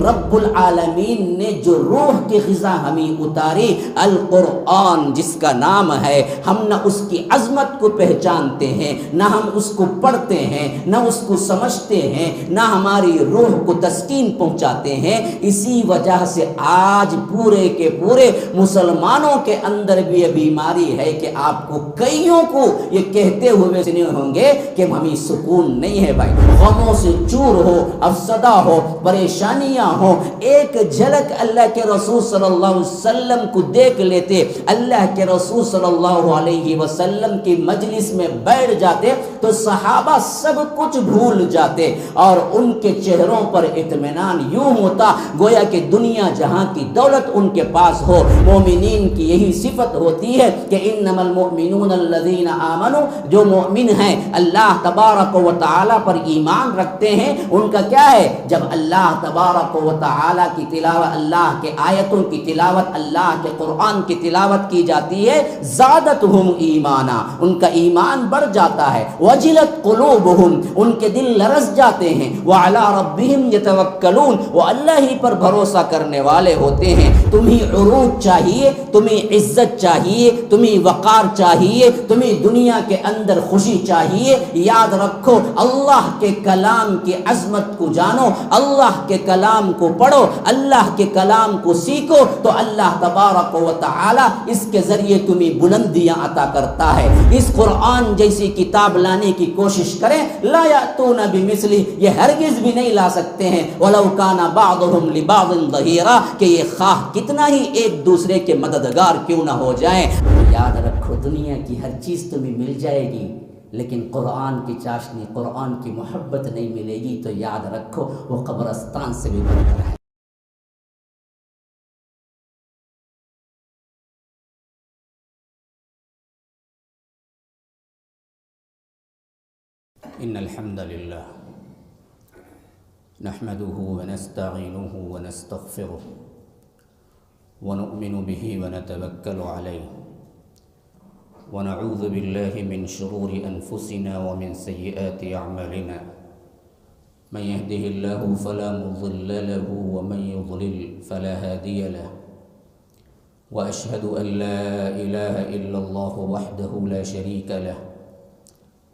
رب العالمین نے جو روح کی غذا ہمیں اتاری، القرآن جس کا نام ہے، ہم نہ اس کی عظمت کو پہچانتے ہیں، نہ ہم اس کو پڑھتے ہیں، نہ اس کو سمجھتے ہیں، نہ ہماری روح کو تسکین پہنچاتے ہیں۔ اسی وجہ سے آج پورے کے پورے مسلمانوں کے اندر بھی یہ بیماری ہے کہ آپ کو کئیوں کو یہ کہتے ہوئے سنے ہوں گے کہ ہمیں سکون نہیں ہے بھائی، غموں سے چور ہو، افسدہ ہو، پریشانیاں ہو، ایک جھلک اللہ کے رسول صلی اللہ علیہ وسلم کو دیکھ لیتے، اللہ کے رسول صلی اللہ علیہ وسلم کی مجلس میں بیٹھ جاتے تو صحابہ سب کچھ بھول جاتے اور ان کے چہروں پر اطمینان یوں ہوتا گویا کہ دنیا جہاں کی دولت ان کے پاس ہو۔ مومنین کی یہی صفت ہوتی ہے کہ انما المؤمنون الذین آمنوا، جو مومن ہیں اللہ تبارک و تعالی پر ایمان رکھتے ہیں، ان کا کیا ہے؟ جب اللہ تبارک و تعالی کی تلاوت، اللہ کے آیتوں کی تلاوت، اللہ کے قرآن کی تلاوت کی جاتی ہے، زادتہم ایمانا، ان کا ایمان بڑھ جاتا ہے، وجلت قلوبہم، ان کے دل لرز جاتے ہیں، وعلی ربہم یتوکلون، وہ اللہ ہی پر بھروسہ کرنے والے ہوتے ہیں۔ تمہیں عروج چاہیے، تمہیں عزت چاہیے، تمہیں وقار چاہیے، تمہیں دنیا کے اندر خوشی چاہیے، یاد رکھو اللہ کے کلام کی عظمت کو جانو، اللہ کے کلام کو پڑھو، اللہ کے کلام کو سیکھو تو اللہ تبارک و تعالی اس کے ذریعے تمہیں بلندیاں عطا کرتا ہے۔ اس قرآن جیسی کتاب لانے کی کوشش کریں، لا یأتون بمثلہ، یہ ہرگز بھی نہیں لا سکتے ہیں، ولو کان بعضهم لبعض ظہیرا، کہ یہ خواہ کتنا ہی ایک دوسرے کے مددگار کیوں نہ ہو جائیں۔ یاد رکھو دنیا کی ہر چیز تمہیں مل جائے گی، لیکن قرآن کی چاشنی، قرآن کی محبت نہیں ملے گی تو یاد رکھو وہ قبرستان سے بھی بہتر ہے۔ ان الحمد للہ نحمده ونستعینه ونستغفره ونؤمن به ونتوکل علیہ ونعوذ باللہ من شرور انفسنا ومن سیئات اعمالنا، من يهده الله فلا مضل له ومن يضلل فلا هادي له، وأشهد أن لا إله إلا الله وحده لا شريك له،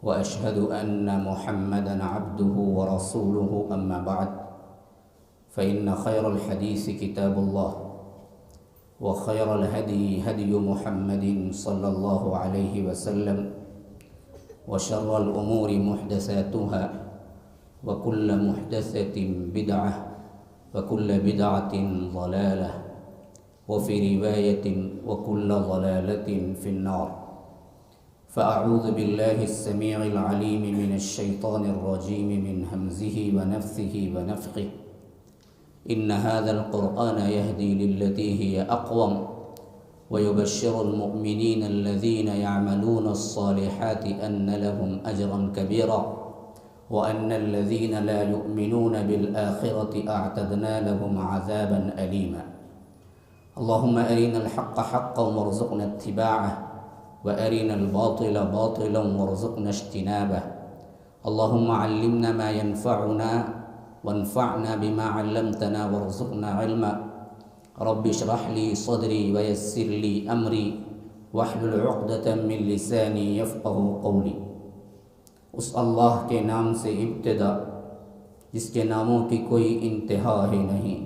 وأشهد أن محمدا عبده ورسوله، أما بعد فإن خير الحديث كتاب الله، وخير الهدي هدي محمد صلى الله عليه وسلم، وشر الأمور محدثاتها، وكل محدثة بدعة، وكل بدعة ضلالة، وفي رواية وكل ضلالة في النار۔ فأعوذ بالله السميع العليم من الشيطان الرجيم من همزه ونفثه ونفخه، إن هذا القرآن يهدي للتي هي أقوم، ويبشر المؤمنين الذين يعملون الصالحات أن لهم أجرا كبيرا، وأن الذين لا يؤمنون بالآخرة أعتدنا لهم عذابا أليما۔ اللهم أرنا الحق حقا وارزقنا اتباعه، وأرنا الباطل باطلا وارزقنا اجتنابه۔ اللهم علمنا ما ينفعنا وانفعنا بما علمتنا وارزقنا علما۔ رب اشرح لي صدري ويسر لي أمري واحلل عقدة من لساني يفقه قولي۔ اس اللہ کے نام سے ابتدا جس کے ناموں کی کوئی انتہا ہی نہیں۔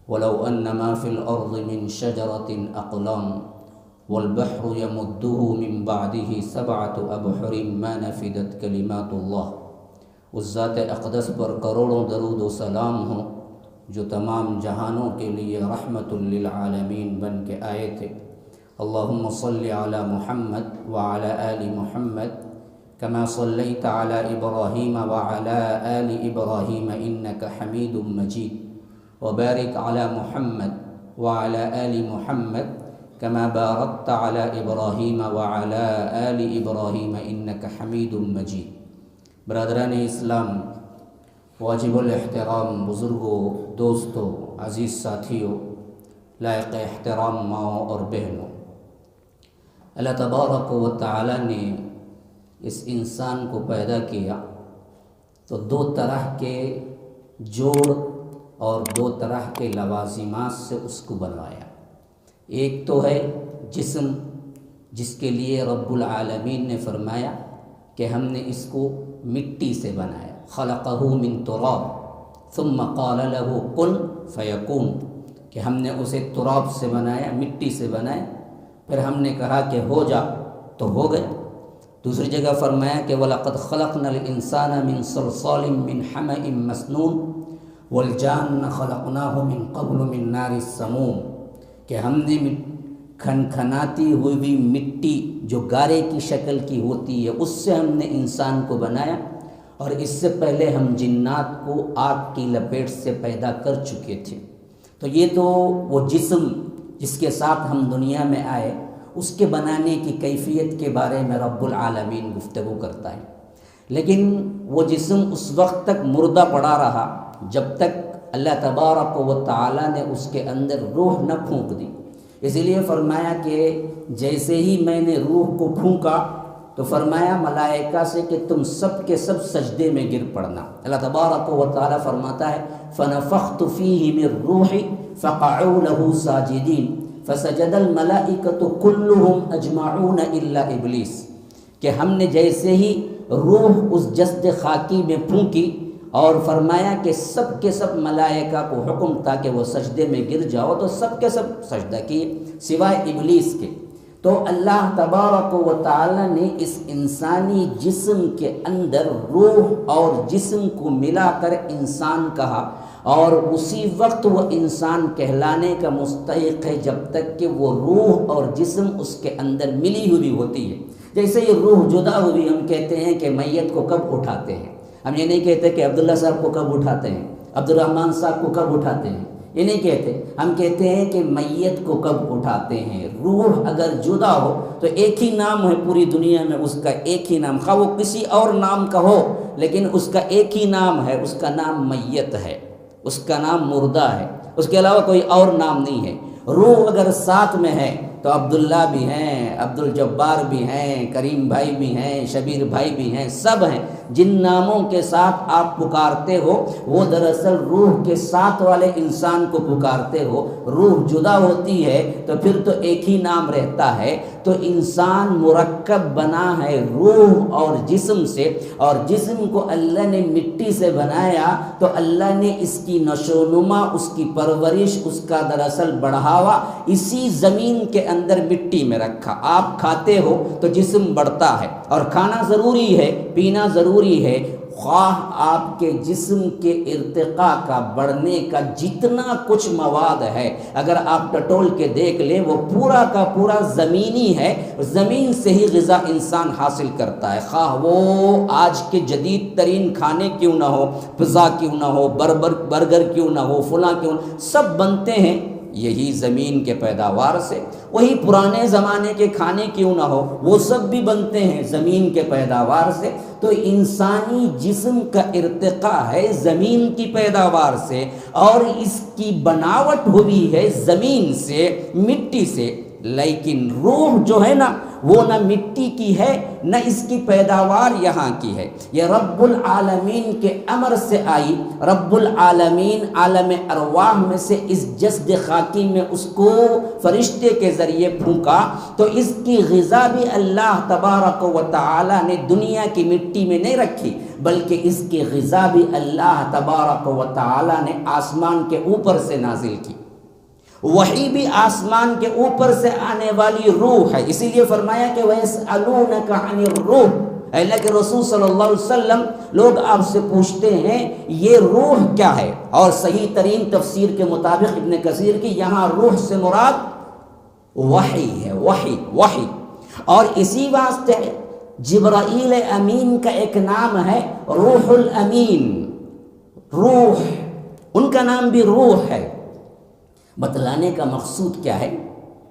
ولو ان ما فی الارض من شجرۃ اقلام والبحر يمده من بعده سبعة ابحر ما نفدت کلمات اللہ۔ اس ذات اقدس پر کروڑوں درود و سلام ہوں جو تمام جہانوں کے لیے رحمت للعالمین بن کے آئے تھے۔ اللہم صل علی محمد وعلی آل محمد كما صليت على إبراهيم وعلى آل إبراهيم إنك حميد مجيد، وبارك على محمد وعلى آل محمد كما باركت على إبراهيم وعلى آل إبراهيم إنك حميد مجيد۔ برادران اسلام، واجب الاحترام بزرگوں، دوستوں، عزیز ساتھیوں، لائق احترام ماؤں اور بہنوں، اللہ تبارک و تعالی نے اس انسان کو پیدا کیا تو دو طرح کے جوڑ اور 2 طرح کے لوازمات سے اس کو بنوایا۔ ایک تو ہے جسم، جس کے لیے رب العالمین نے فرمایا کہ ہم نے اس کو مٹی سے بنایا، خلقہ من تراب ثم قال له کن فیکون، کہ ہم نے اسے تراب سے بنایا، مٹی سے بنایا، پھر ہم نے کہا کہ ہو جا تو ہو گیا۔ دوسری جگہ فرمایا کہ وَلَقَدْ خَلَقْنَا الْإِنسَانَ مِنْ صَلْصَالٍ مِنْ حَمَإٍ مَسْنُونٍ وَالْجَانَّ خَلَقْنَاهُ مِنْ قَبْلُ مِنْ نَارِ السَّمُومِ، کہ ہم نے کھنکھناتی ہوئی مٹی جو گارے کی شکل کی ہوتی ہے اس سے ہم نے انسان کو بنایا، اور اس سے پہلے ہم جنات کو آگ کی لپیٹ سے پیدا کر چکے تھے۔ تو یہ تو وہ جسم جس کے ساتھ ہم دنیا میں آئے، اس کے بنانے کی کیفیت کے بارے میں رب العالمین گفتگو کرتا ہے۔ لیکن وہ جسم اس وقت تک مردہ پڑا رہا جب تک اللہ تبارک و تعالی نے اس کے اندر روح نہ پھونک دی۔ اسی لیے فرمایا کہ جیسے ہی میں نے روح کو پھونکا تو فرمایا ملائکہ سے کہ تم سب کے سب سجدے میں گر پڑنا۔ اللہ تبارک و تعالی فرماتا ہے فَنَفَخْتُ فِيهِ مِن رُّوحِي فَقَعُوا لَهُ سَاجِدِينَ فسجد الملائکۃ کلھم اجمعون الا ابلیس، کہ ہم نے جیسے ہی روح اس جسد خاکی میں پھونکی اور فرمایا کہ سب کے سب ملائکہ کو حکم تھا کہ وہ سجدے میں گر جاؤ، تو سب کے سب سجدہ کیے سوائے ابلیس کے۔ تو اللہ تبارک و تعالی نے اس انسانی جسم کے اندر روح اور جسم کو ملا کر انسان کہا، اور اسی وقت وہ انسان کہلانے کا مستحق ہے جب تک کہ وہ روح اور جسم اس کے اندر ملی ہوئی ہوتی ہے۔ جیسے یہ روح جدا ہوئی، ہم کہتے ہیں کہ میت کو کب اٹھاتے ہیں، ہم یہ نہیں کہتے کہ عبداللہ صاحب کو کب اٹھاتے ہیں، عبد الرحمن صاحب کو کب اٹھاتے ہیں، یہ نہیں کہتے، ہم کہتے ہیں کہ میت کو کب اٹھاتے ہیں۔ روح اگر جدا ہو تو ایک ہی نام ہے پوری دنیا میں، اس کا ایک ہی نام، خواہ وہ کسی اور نام کا ہو لیکن اس کا ایک ہی نام ہے، اس کا نام میت ہے، اس کا نام مردہ ہے، اس کے علاوہ کوئی اور نام نہیں ہے۔ روح اگر ساتھ میں ہے تو عبداللہ بھی ہیں، عبد الجبار بھی ہیں، کریم بھائی بھی ہیں، شبیر بھائی بھی ہیں، سب ہیں۔ جن ناموں کے ساتھ آپ پکارتے ہو وہ دراصل روح کے ساتھ والے انسان کو پکارتے ہو۔ روح جدا ہوتی ہے تو پھر تو ایک ہی نام رہتا ہے۔ تو انسان مرکب بنا ہے روح اور جسم سے، اور جسم کو اللہ نے مٹی سے بنایا تو اللہ نے اس کی نشو و نما، اس کی پرورش، اس کا دراصل بڑھاوا اسی زمین کے اندر مٹی میں رکھا۔ آپ کھاتے ہو تو جسم بڑھتا ہے، اور کھانا ضروری ہے، پینا ضروری ہے، خواہ آپ کے جسم کے ارتقاء کا، بڑھنے کا جتنا کچھ مواد ہے اگر آپ ٹٹول کے دیکھ لیں وہ پورا کا پورا زمینی ہے، زمین سے ہی غذا انسان حاصل کرتا ہے، خواہ وہ آج کے جدید ترین کھانے کیوں نہ ہو، پزا کیوں نہ ہو، برگر کیوں نہ ہو، فلاں کیوں نہ، سب بنتے ہیں یہی زمین کے پیداوار سے۔ وہی پرانے زمانے کے کھانے کیوں نہ ہو، وہ سب بھی بنتے ہیں زمین کے پیداوار سے۔ تو انسانی جسم کا ارتقاء ہے زمین کی پیداوار سے، اور اس کی بناوٹ ہوئی ہے زمین سے، مٹی سے۔ لیکن روح جو ہے نا وہ نہ مٹی کی ہے نہ اس کی پیداوار یہاں کی ہے، یہ رب العالمین کے امر سے آئی۔ رب العالمین عالم ارواح میں سے اس جسد خاکی میں اس کو فرشتے کے ذریعے پھونکا، تو اس کی غذا بھی اللہ تبارک و تعالی نے دنیا کی مٹی میں نہیں رکھی، بلکہ اس کی غذا بھی اللہ تبارک و تعالی نے آسمان کے اوپر سے نازل کی۔ وحی بھی آسمان کے اوپر سے آنے والی روح ہے، اسی لیے فرمایا کہ وَيَسْأَلُونَكَ عَنِ الرُّوحِ، اللہ کے رسول صلی اللہ علیہ وسلم لوگ آپ سے پوچھتے ہیں یہ روح کیا ہے، اور صحیح ترین تفسیر کے مطابق ابن کثیر کی یہاں روح سے مراد وحی ہے، وحی۔ اور اسی واسطے جبرائیل امین کا ایک نام ہے روح الامین، روح ان کا نام بھی روح ہے۔ بتلانے کا مقصود کیا ہے،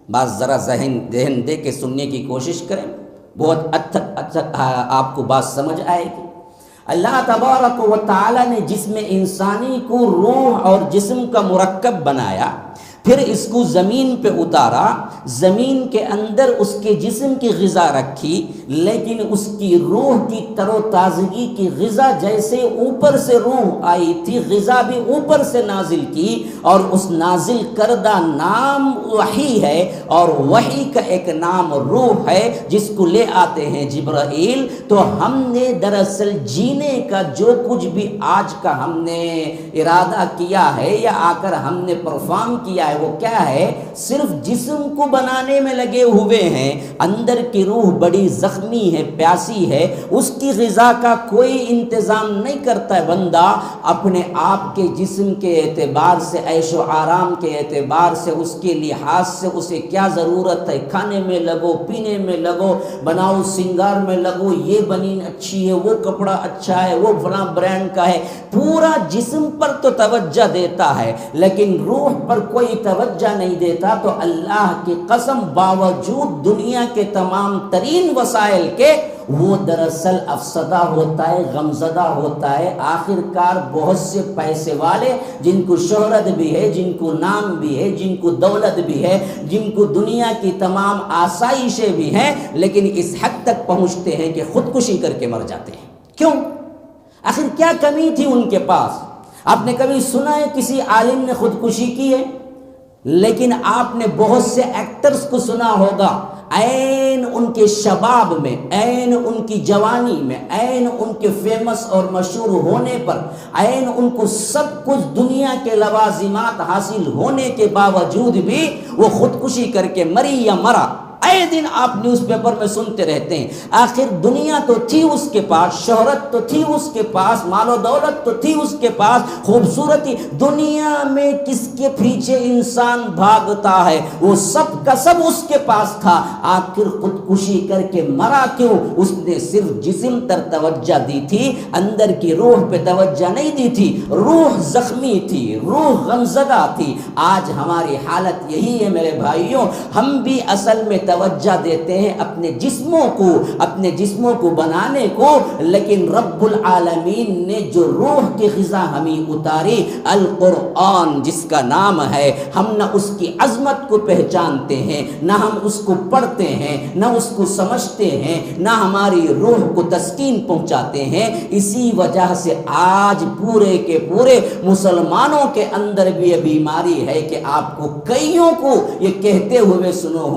بات ذرا ذہن دے کے سننے کی کوشش کریں، بہت اچھا آپ کو بات سمجھ آئے گی۔ اللہ تبارک و تعالی نے جسم انسانی کو روح اور جسم کا مرکب بنایا پھر اس کو زمین پہ اتارا، زمین کے اندر اس کے جسم کی غذا رکھی، لیکن اس کی روح کی تر و تازگی کی غذا جیسے اوپر سے روح آئی تھی، غذا بھی اوپر سے نازل کی، اور اس نازل کردہ نام وحی ہے، اور وحی کا ایک نام روح ہے جس کو لے آتے ہیں جبرائیل۔ تو ہم نے دراصل جینے کا جو کچھ بھی آج کا ہم نے ارادہ کیا ہے یا آ کر ہم نے پرفارم کیا ہے، وہ کیا ہے؟ صرف جسم کو بنانے میں لگے ہوئے ہیں، اندر کی روح بڑی زخمی ہے، پیاسی ہے، اس کی غذا کا کوئی انتظام نہیں کرتا ہے بندہ۔ اپنے آپ کے جسم کے اعتبار سے، عیش و آرام کے اعتبار سے، اس کے لحاظ سے اسے کیا ضرورت ہے، کھانے میں لگو، پینے میں لگو، بناؤ سنگار میں لگو، یہ بنین اچھی ہے، وہ کپڑا اچھا ہے، وہ فلاں برانڈ کا ہے، پورا جسم پر تو توجہ دیتا ہے لیکن روح پر کوئی توجہ نہیں دیتا۔ تو اللہ کی قسم، باوجود دنیا کے تمام ترین وسائل کے، وہ دراصل افسدہ ہوتا ہے، غمزدہ ہوتا ہے۔ آخر کار بہت سے پیسے والے جن کو شہرت بھی ہے، جن کو نام بھی ہے، جن کو دولت بھی ہے، جن کو دنیا کی تمام آسائشیں بھی ہیں، لیکن اس حد تک پہنچتے ہیں کہ خودکشی کر کے مر جاتے ہیں۔ کیوں؟ آخر کیا کمی تھی ان کے پاس؟ آپ نے کبھی سنا ہے کسی عالم نے خودکشی کی ہے؟ لیکن آپ نے بہت سے ایکٹرز کو سنا ہوگا، عین ان کے شباب میں، عین ان کی جوانی میں، عین ان کے فیمس اور مشہور ہونے پر، عین ان کو سب کچھ دنیا کے لوازمات حاصل ہونے کے باوجود بھی وہ خودکشی کر کے مری یا مرا۔ اے دن آپ نیوز پیپر میں سنتے رہتے ہیں۔ آخر دنیا تو تھی اس کے پاس، شہرت تو تھی اس کے پاس، مال و دولت تو تھی اس کے پاس، خوبصورتی، دنیا میں کس کے پیچھے انسان بھاگتا ہے، وہ سب کا سب اس کے پاس تھا۔ آخر خودکشی کر کے مرا کیوں؟ اس نے صرف جسم پر توجہ دی تھی، اندر کی روح پہ توجہ نہیں دی تھی۔ روح زخمی تھی، روح غمزدہ تھی۔ آج ہماری حالت یہی ہے میرے بھائیوں، ہم بھی اصل میں توجہ دیتے ہیں اپنے جسموں کو بنانے کو، لیکن رب العالمین نے جو روح کی غذا ہمیں اتاری، القرآن جس کا نام ہے، ہم نہ اس کی عظمت کو پہچانتے ہیں، نہ ہم اس کو پڑھتے ہیں، نہ اس کو سمجھتے ہیں، نہ ہماری روح کو تسکین پہنچاتے ہیں۔ اسی وجہ سے آج پورے کے پورے مسلمانوں کے اندر بھی یہ بیماری ہے کہ آپ کو کئیوں کو یہ کہتے ہوئے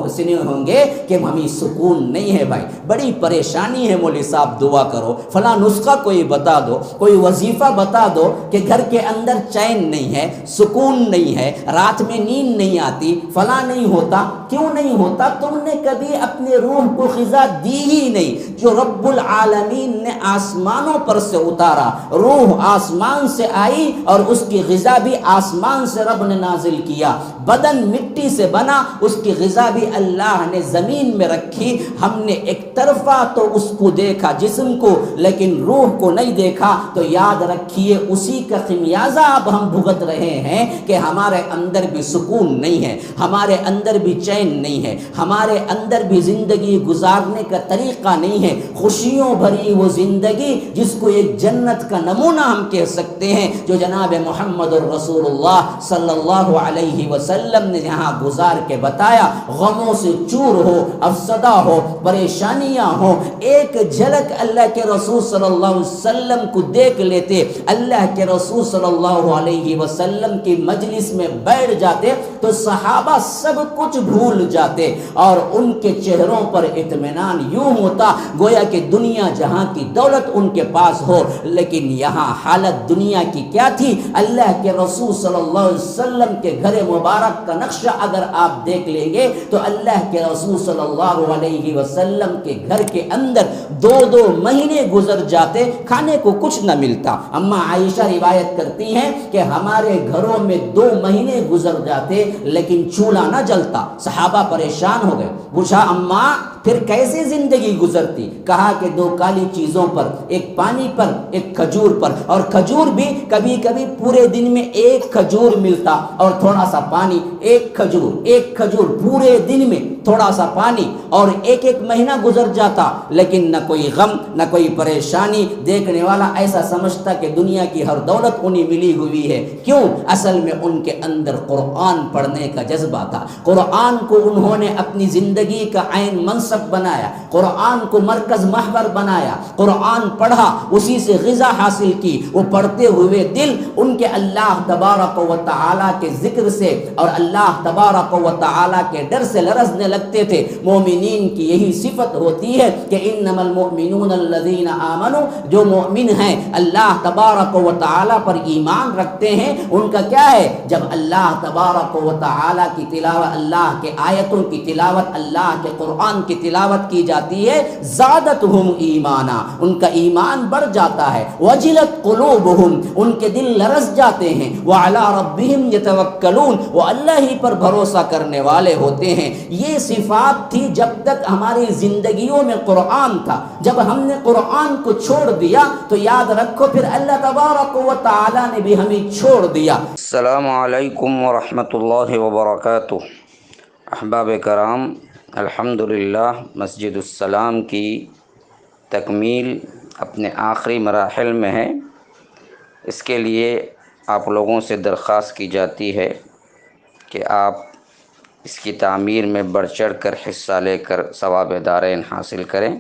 سنے ہوں گے کہ ہمیں سکون نہیں ہے۔ بھائی بڑی پریشانی ہے، مولوی صاحب دعا کرو، فلاں نسخہ کوئی بتا دو، کوئی وظیفہ بتا دو کہ گھر کے اندر چین نہیں ہے، سکون نہیں ہے، رات میں نیند نہیں آتی، فلاں نہیں ہوتا۔ کیوں نہیں ہوتا؟ تم نے کبھی اپنے روح کو غذا دی ہی نہیں۔ جو رب العالمین نے آسمانوں پر سے اتارا، روح آسمان سے آئی اور اس کی غذا بھی آسمان سے رب نے نازل کیا۔ بدن مٹی سے بنا، اس کی غذا بھی اللہ نے زمین میں رکھی۔ ہم نے ایک طرفہ تو اس کو دیکھا، جسم کو، لیکن روح کو نہیں دیکھا۔ تو یاد رکھیے اسی کا خمیازہ اب ہم بھگت رہے ہیں کہ ہمارے اندر بھی سکون نہیں ہے، ہمارے اندر بھی چین نہیں ہے، ہمارے اندر بھی زندگی گزارنے کا طریقہ نہیں ہے۔ خوشیوں بھری وہ زندگی جس کو ایک جنت کا نمونہ ہم کہہ سکتے ہیں، جو جناب محمد الرسول اللہ صلی اللہ علیہ وسلم نے یہاں گزار کے بتایا۔ غموں سے چور ہو، افسدہ ہو، پریشانیاں ہو، ایک جھلک اللہ کے رسول صلی اللہ علیہ وسلم کو دیکھ لیتے، اللہ کے رسول صلی اللہ علیہ وسلم کی مجلس میں بیٹھ جاتے تو صحابہ سب کچھ بھول جاتے اور ان کے چہروں پر اطمینان یوں ہوتا گویا کہ دنیا جہاں کی دولت ان کے پاس ہو۔ لیکن یہاں حالت دنیا کی کیا تھی؟ اللہ کے رسول صلی اللہ علیہ وسلم کے گھر مبارک کا نقشہ اگر آپ دیکھ لیں گے تو اللہ کے رسول صلی اللہ علیہ وسلم کے گھر کے اندر 2 مہینے گزر جاتے، کھانے کو کچھ نہ ملتا۔ اماں عائشہ روایت کرتی ہیں کہ ہمارے گھروں میں 2 مہینے گزر جاتے لیکن چولہا نہ جلتا۔ صحابہ پریشان ہو گئے، پوچھا اماں پھر کیسے زندگی گزرتی؟ کہا کہ 2 کالی چیزوں پر، ایک پانی پر، ایک کھجور پر، اور کھجور بھی کبھی کبھی پورے دن میں 1 کھجور ملتا اور تھوڑا سا پانی، ایک کھجور پورے دن میں تھوڑا سا پانی اور ایک ایک مہینہ گزر جاتا، لیکن نہ کوئی غم نہ کوئی پریشانی، دیکھنے والا ایسا سمجھتا کہ دنیا کی ہر دولت انہیں ملی ہوئی ہے۔ کیوں؟ اصل میں ان کے اندر قرآن پڑھنے کا جذبہ تھا، قرآن کو انہوں نے اپنی زندگی کا عین منصب بنایا، قرآن کو مرکز محور بنایا، قرآن پڑھا، اسی سے غذا حاصل کی۔ وہ پڑھتے ہوئے دل ان کے اللہ تبارک و تعالیٰ کے ذکر سے اور اللہ تبارک و تعالیٰ کے ڈر سے لرزنے لگتے تھے۔ مومنین کی یہی صفت ہوتی ہے کہ انما المؤمنون الذین آمنوا، جو مومن ہیں اللہ تبارک و تعالیٰ پر ایمان رکھتے ہیں، ان کا کیا ہے؟ جب اللہ تبارک و تعالیٰ کی تلاوت، اللہ کے آیتوں کی تلاوت، اللہ کے قرآن کی تلاوت کی جاتی ہے، زادتہم ایمانا، ان کا ایمان بڑھ جاتا ہے، وجلت قلوبہم، ان کے دل لرز جاتے ہیں، وعلی ربہم یتوکلون، وہ اللہ ہی پر بھروسہ کرنے والے ہوتے ہیں۔ یہ صفات تھی جب تک ہماری زندگیوں میں قرآن تھا۔ جب ہم نے قرآن کو چھوڑ دیا تو یاد رکھو پھر اللہ تبارک و تعالیٰ نے بھی ہمیں چھوڑ دیا۔ السلام علیکم ورحمۃ اللہ وبرکاتہ۔ احباب کرام، الحمدللہ مسجد السلام کی تکمیل اپنے آخری مراحل میں ہے۔ اس کے لیے آپ لوگوں سے درخواست کی جاتی ہے کہ آپ اس کی تعمیر میں بڑھ چڑھ کر حصہ لے کر ثواب دارین حاصل کریں۔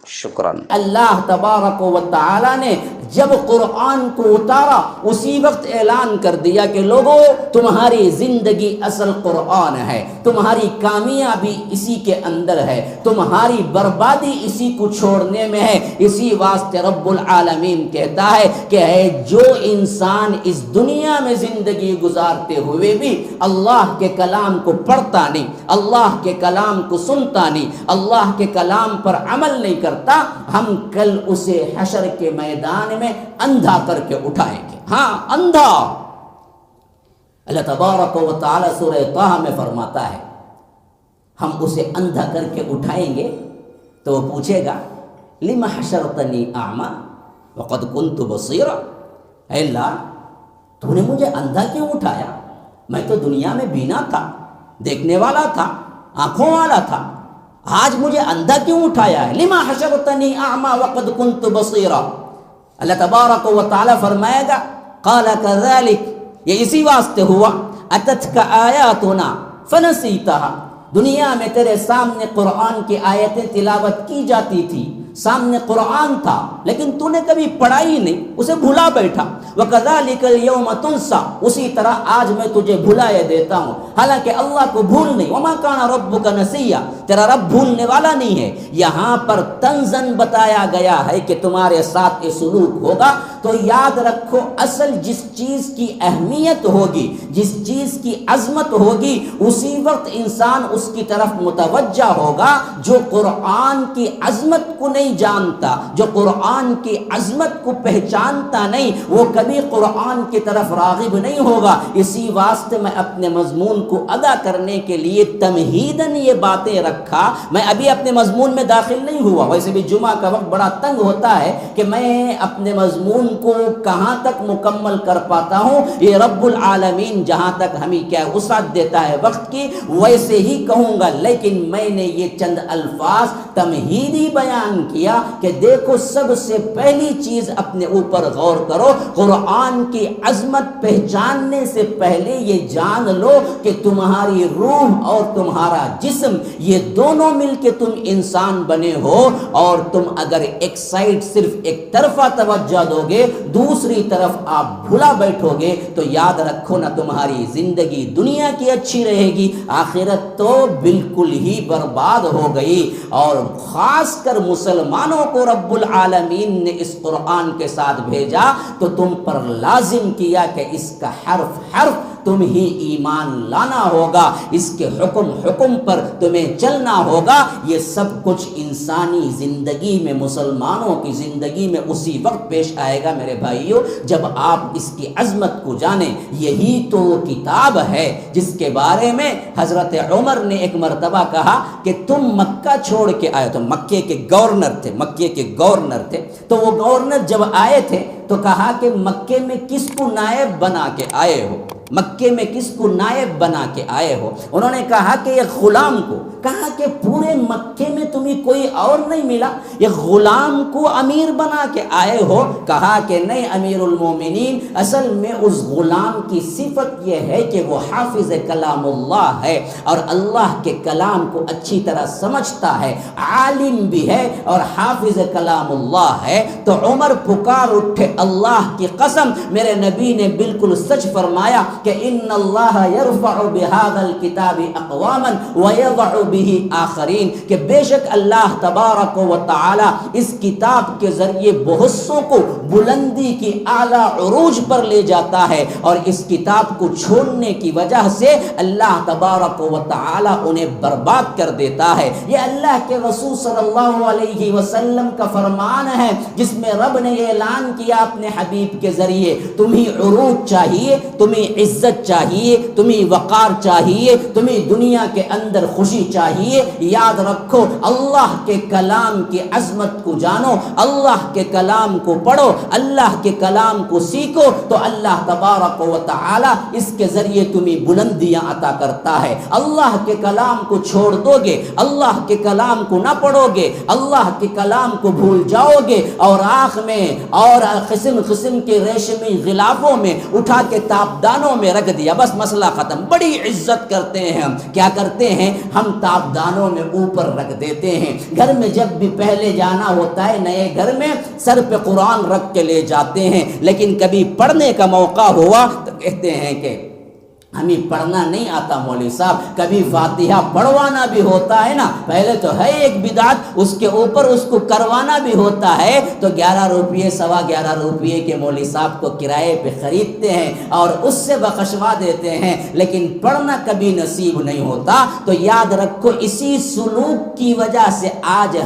شکراً۔ اللہ تبارک و تعالیٰ نے جب قرآن کو اتارا اسی وقت اعلان کر دیا کہ لوگوں، تمہاری زندگی اصل قرآن ہے، تمہاری کامیابی اسی کے اندر ہے، تمہاری بربادی اسی کو چھوڑنے میں ہے۔ اسی واسطے رب العالمین کہتا ہے کہ ہے جو انسان اس دنیا میں زندگی گزارتے ہوئے بھی اللہ کے کلام کو پڑھتا نہیں، اللہ کے کلام کو سنتا نہیں، اللہ کے کلام پر عمل نہیں کرتا، ہم کل اسے حشر کے میدان میں اندھا کر کے اٹھائیں گے۔ ہاں، اندھا۔ اللہ تبارک و تعالی سورہ طہ میں فرماتا ہے ہم اسے اندھا کر کے اٹھائیں گے تو وہ پوچھے گا لم حشرتنی اعمی وقد كنت بصیرا، اے اللہ تو نے مجھے اندھا کیوں اٹھایا؟ میں تو دنیا میں بینا تھا، دیکھنے والا تھا، آنکھوں والا تھا، آج مجھے اندھا کیوں اٹھایا ہے؟ لما حشرتنی اعمی وقد كنت بصیرا۔ اللہ تبارک و تعالی فرمائے گا قال كذلك، یہ اسی واسطے ہوا، اتتک آیاتنا فنسیتها، دنیا میں تیرے سامنے قرآن کی آیتیں تلاوت کی جاتی تھی، سامنے قرآن تھا لیکن تو نے کبھی پڑھائی نہیں، اسے بھلا بیٹھا۔ وَكَذَلِكَ الْيَوْمَ تُنْسَى، اسی طرح آج میں تجھے بھلائے دیتا ہوں، حالانکہ اللہ کو بھول نہیں۔ وَمَا كَانَ رَبُّكَ نَسِيًّا، تیرا رب بھولنے والا نہیں ہے۔ یہاں پر طنزاً بتایا گیا ہے کہ تمہارے ساتھ یہ سلوک ہوگا، تو یاد رکھو اصل جس چیز کی اہمیت ہوگی، جس چیز کی عظمت ہوگی، اسی وقت انسان اس کی طرف متوجہ ہوگا۔ جو قرآن کی عظمت کو نہیں جانتا، جو قرآن کی عظمت کو پہچانتا نہیں، وہ کبھی قرآن کی طرف راغب نہیں ہوگا۔ اسی واسطے میں اپنے مضمون کو ادا کرنے کے لیے تمہیداً یہ باتیں رکھا۔ میں ابھی اپنے مضمون میں داخل نہیں ہوا، ویسے بھی جمعہ کا وقت بڑا تنگ ہوتا ہے کہ میں اپنے مضمون کو کہاں تک مکمل کر پاتا ہوں۔ یہ رب العالمین جہاں تک ہمیں کیا وسعت دیتا ہے وقت کی، ویسے ہی کہوں گا، لیکن میں نے یہ چند الفاظ تمہیدی بیان کیا کہ دیکھو سب سے پہلی چیز اپنے اوپر غور کرو، قرآن کی عظمت پہچاننے سے پہلے یہ جان لو کہ تمہاری روح اور تمہارا جسم، یہ دونوں مل کے تم انسان بنے ہو، اور تم اگر ایک سائڈ صرف ایک طرفہ توجہ دو گے، دوسری طرف آپ بھلا بیٹھو گے، تو یاد رکھو نہ تمہاری زندگی دنیا کی اچھی رہے گی، آخرت تو بالکل ہی برباد ہو گئی۔ اور خاص کر مسلمانوں کو رب العالمین نے اس قرآن کے ساتھ بھیجا تو تم پر لازم کیا کہ اس کا حرف حرف تم ہی ایمان لانا ہوگا، اس کے حکم پر تمہیں چلنا ہوگا۔ یہ سب کچھ انسانی زندگی میں، مسلمانوں کی زندگی میں اسی وقت پیش آئے گا میرے بھائیوں جب آپ اس کی عظمت کو جانیں۔ یہی تو وہ کتاب ہے جس کے بارے میں حضرت عمر نے ایک مرتبہ کہا کہ تم مکہ چھوڑ کے آئے، تو مکے کے گورنر تھے، تو وہ گورنر جب آئے تھے تو کہا کہ مکے میں کس کو نائب بنا کے آئے ہو؟ مکے میں کس کو نائب بنا کے آئے ہو؟ انہوں نے کہا کہ ایک غلام کو، کہا کہ پورے مکے میں تمہیں کوئی اور نہیں ملا، ایک غلام کو امیر بنا کے آئے ہو؟ کہا کہ نہیں امیر المومنین، اصل میں اس غلام کی صفت یہ ہے کہ وہ حافظ کلام اللہ ہے اور اللہ کے کلام کو اچھی طرح سمجھتا ہے، عالم بھی ہے اور حافظ کلام اللہ ہے۔ تو عمر پکار اٹھے، اللہ کی قسم میرے نبی نے بالکل سچ فرمایا کہ ان اللہ یرفع بہذا الکتاب اقواما ویضع به آخرین، کہ بے شک اللہ تبارک و تعالی اس کتاب کے ذریعے بہت سوں کو بلندی کی اعلیٰ عروج پر لے جاتا ہے، اور اس کتاب کو چھوڑنے کی وجہ سے اللہ تبارک و تعالی انہیں برباد کر دیتا ہے۔ یہ اللہ کے رسول صلی اللہ علیہ وسلم کا فرمان ہے، جس میں رب نے یہ اعلان کیا اپنے حبیب کے ذریعے، تمہیں عروج چاہیے، تمہیں عزت چاہیے، تمہیں وقار چاہیے، تمہیں دنیا کے اندر خوشی چاہیے، یاد رکھو اللہ کے کلام کی عظمت کو جانو، اللہ کے کلام کو پڑھو، اللہ کے کلام کو سیکھو، تو اللہ تبارک و تعالی اس کے ذریعے تمہیں بلندیاں عطا کرتا ہے۔ اللہ کے کلام کو چھوڑ دو گے، اللہ کے کلام کو نہ پڑھو گے، اللہ کے کلام کو بھول جاؤ گے اور آنکھ میں اور قسم قسم کے ریشمی غلافوں میں اٹھا کے تابدانوں میں رکھ دیا، بس مسئلہ ختم۔ بڑی عزت کرتے ہیں ہم، کیا کرتے ہیں ہم؟ تابدانوں میں اوپر رکھ دیتے ہیں۔ گھر میں جب بھی پہلے جانا ہوتا ہے نئے گھر میں، سر پہ قرآن رکھ کے لے جاتے ہیں، لیکن کبھی پڑھنے کا موقع ہوا تو کہتے ہیں کہ ہمیں پڑھنا نہیں آتا مولوی صاحب، کبھی فاتحہ پڑھوانا بھی ہوتا ہے نا، پہلے تو ہے ایک بدعت، اس کے اوپر اس کو کروانا بھی ہوتا ہے، تو 11 روپیے 11.25 روپیے کے مولوی صاحب کو کرائے پہ خریدتے ہیں اور اس سے بخشوا دیتے ہیں، لیکن پڑھنا کبھی نصیب نہیں ہوتا۔ تو یاد رکھو اسی سلوک کی وجہ سے آج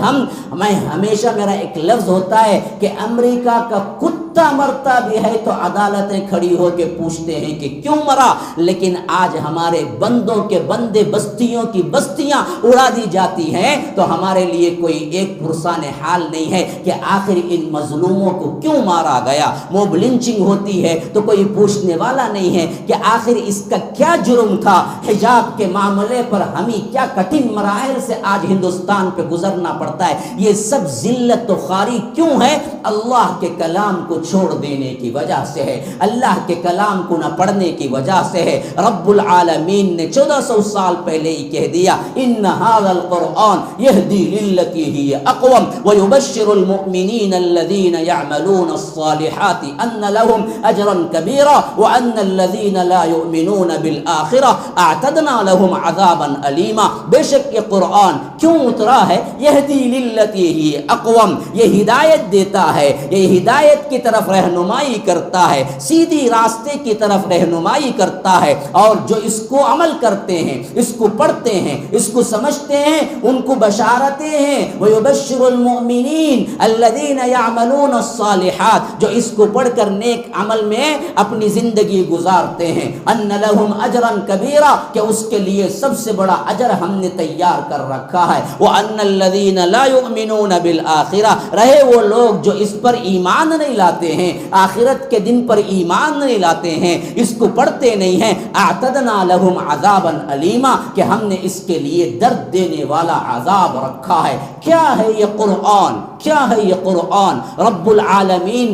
میں ہمیشہ میرا ایک لفظ ہوتا ہے کہ امریکہ کا کتا مرتا بھی ہے تو عدالتیں کھڑی ہو کے پوچھتے ہیں کہ کیوں مرا، لیکن آج ہمارے بندوں کے بندے بستیوں کی بستیاں اڑا دی جاتی ہیں، تو ہمارے لیے کوئی ایک پرسان حال نہیں ہے کہ آخر ان مظلوموں کو کیوں مارا گیا۔ موب لنچنگ ہوتی ہے تو کوئی پوچھنے والا نہیں ہے کہ آخر اس کا کیا جرم تھا۔ حجاب کے معاملے پر ہمیں کیا کٹھن مراحل سے آج ہندوستان پہ گزرنا پڑتا ہے، یہ سب ذلت و خواری کیوں ہے؟ اللہ کے کلام کو چھوڑ دینے کی وجہ سے ہے، اللہ کے کلام کو نہ پڑھنے کی وجہ سے ہے۔ رب العالمین نے 1400 سال پہلے ہی کہہ دیا، ان ھذا القرآن یہدی للتی ہی اقوم ویبشر المؤمنین الذین یعملون الصالحات ان لهم اجرا کبیرا وان الذین لا یؤمنون بالآخرہ اعتدنا لهم عذابا علیما۔ بے شک یہ قرآن کیوں اترا ہے؟ یہدی للتی ہی اقوم، یہ ہدایت دیتا ہے، یہ ہدایت کی طرف رہنمائی کرتا ہے، سیدھی راستے کی طرف رہنمائی کرتا ہے، اور جو اس کو عمل کرتے ہیں، اس کو پڑھتے ہیں، اس کو سمجھتے ہیں، ان کو بشارتیں ہیں۔ وَيُبَشِّرُ الْمُؤْمِنِينَ الَّذِينَ يَعْمَلُونَ الصَّالِحَاتِ، جو اس کو پڑھ کر نیک عمل میں اپنی زندگی گزارتے ہیں، أَنَّ لَهُمْ أَجْرًا كَبِيرًا، کہ اس کے لیے سب سے بڑا اجر ہم نے تیار کر رکھا ہے۔ وَأَنَّ الَّذِينَ لَا يُؤْمِنُونَ بِالْآخِرَةِ، رہے وہ لوگ جو اس پر ایمان نہیں لاتے ہیں، آخرت کے دن پر ایمان نہیں لاتے ہیں، اس کو پڑھتے نہیں ہیں، اعتدنا لهم عذابا علیما، کہ ہم نے اس کے لیے درد دینے والا عذاب رکھا ہے۔ کیا ہے یہ قرآن؟ کیا ہے یہ قرآن؟ رب العالمین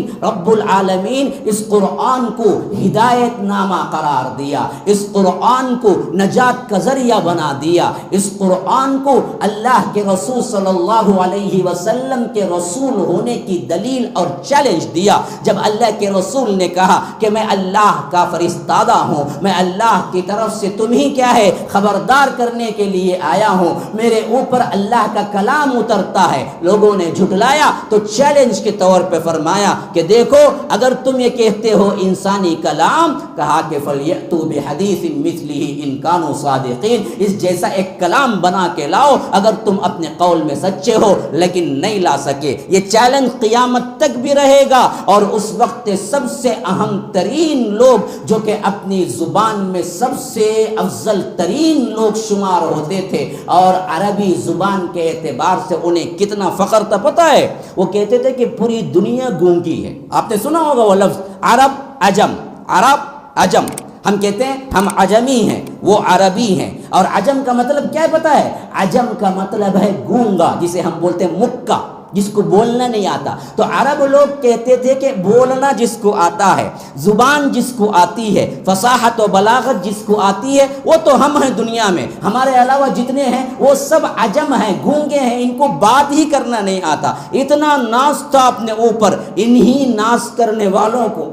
اس قرآن کو ہدایت نامہ قرار دیا، اس قرآن کو نجات کا ذریعہ بنا دیا، اس قرآن کو اللہ کے رسول صلی اللہ علیہ وسلم کے رسول ہونے کی دلیل اور چیلنج دیا۔ جب اللہ کے رسول نے کہا کہ میں اللہ کا فرستادہ ہوں، میں اللہ کی طرف سے تمہیں کیا ہے خبردار کرنے کے لیے آیا ہوں، میرے اوپر اللہ کا کلام اترتا ہے، لوگوں نے جھٹلایا تو چیلنج کے طور پہ فرمایا کہ دیکھو اگر تم یہ کہتے ہو انسانی کلام، کہا کہ فَلْيَأْتُوا بِحَدِيثٍ مِثْلِهِ إِن كَانُوا صَادِقِينَ، اس جیسا ایک کلام بنا کے لاؤ اگر تم اپنے قول میں سچے ہو، لیکن نہیں لا سکے۔ یہ چیلنج قیامت تک بھی رہے گا، اور اس وقت سب سے اہم ترین لوگ جو کہ اپنی زبان میں سب سے افضل ترین لوگ شمار ہوتے تھے، اور عربی زبان کے اعتبار سے انہیں کتنا فخر تھا پتہ ہے؟ وہ کہتے تھے کہ پوری دنیا گونگی ہے۔ آپ نے سنا ہوگا وہ لفظ عرب عجم، عرب عجم، ہم کہتے ہیں ہم عجمی ہیں، وہ عربی ہیں. اور عجم کا مطلب کیا پتہ ہے؟ عجم کا مطلب ہے گونگا، جسے ہم بولتے ہیں مکہ، جس کو بولنا نہیں آتا. تو عرب لوگ کہتے تھے کہ بولنا جس کو آتا ہے، زبان جس کو آتی ہے، فصاحت و بلاغت جس کو آتی ہے، وہ تو ہم ہیں دنیا میں. ہمارے علاوہ جتنے ہیں وہ سب عجم ہیں، گونگے ہیں، ان کو بات ہی کرنا نہیں آتا. اتنا ناز تھا اپنے اوپر. انہی ناز کرنے والوں کو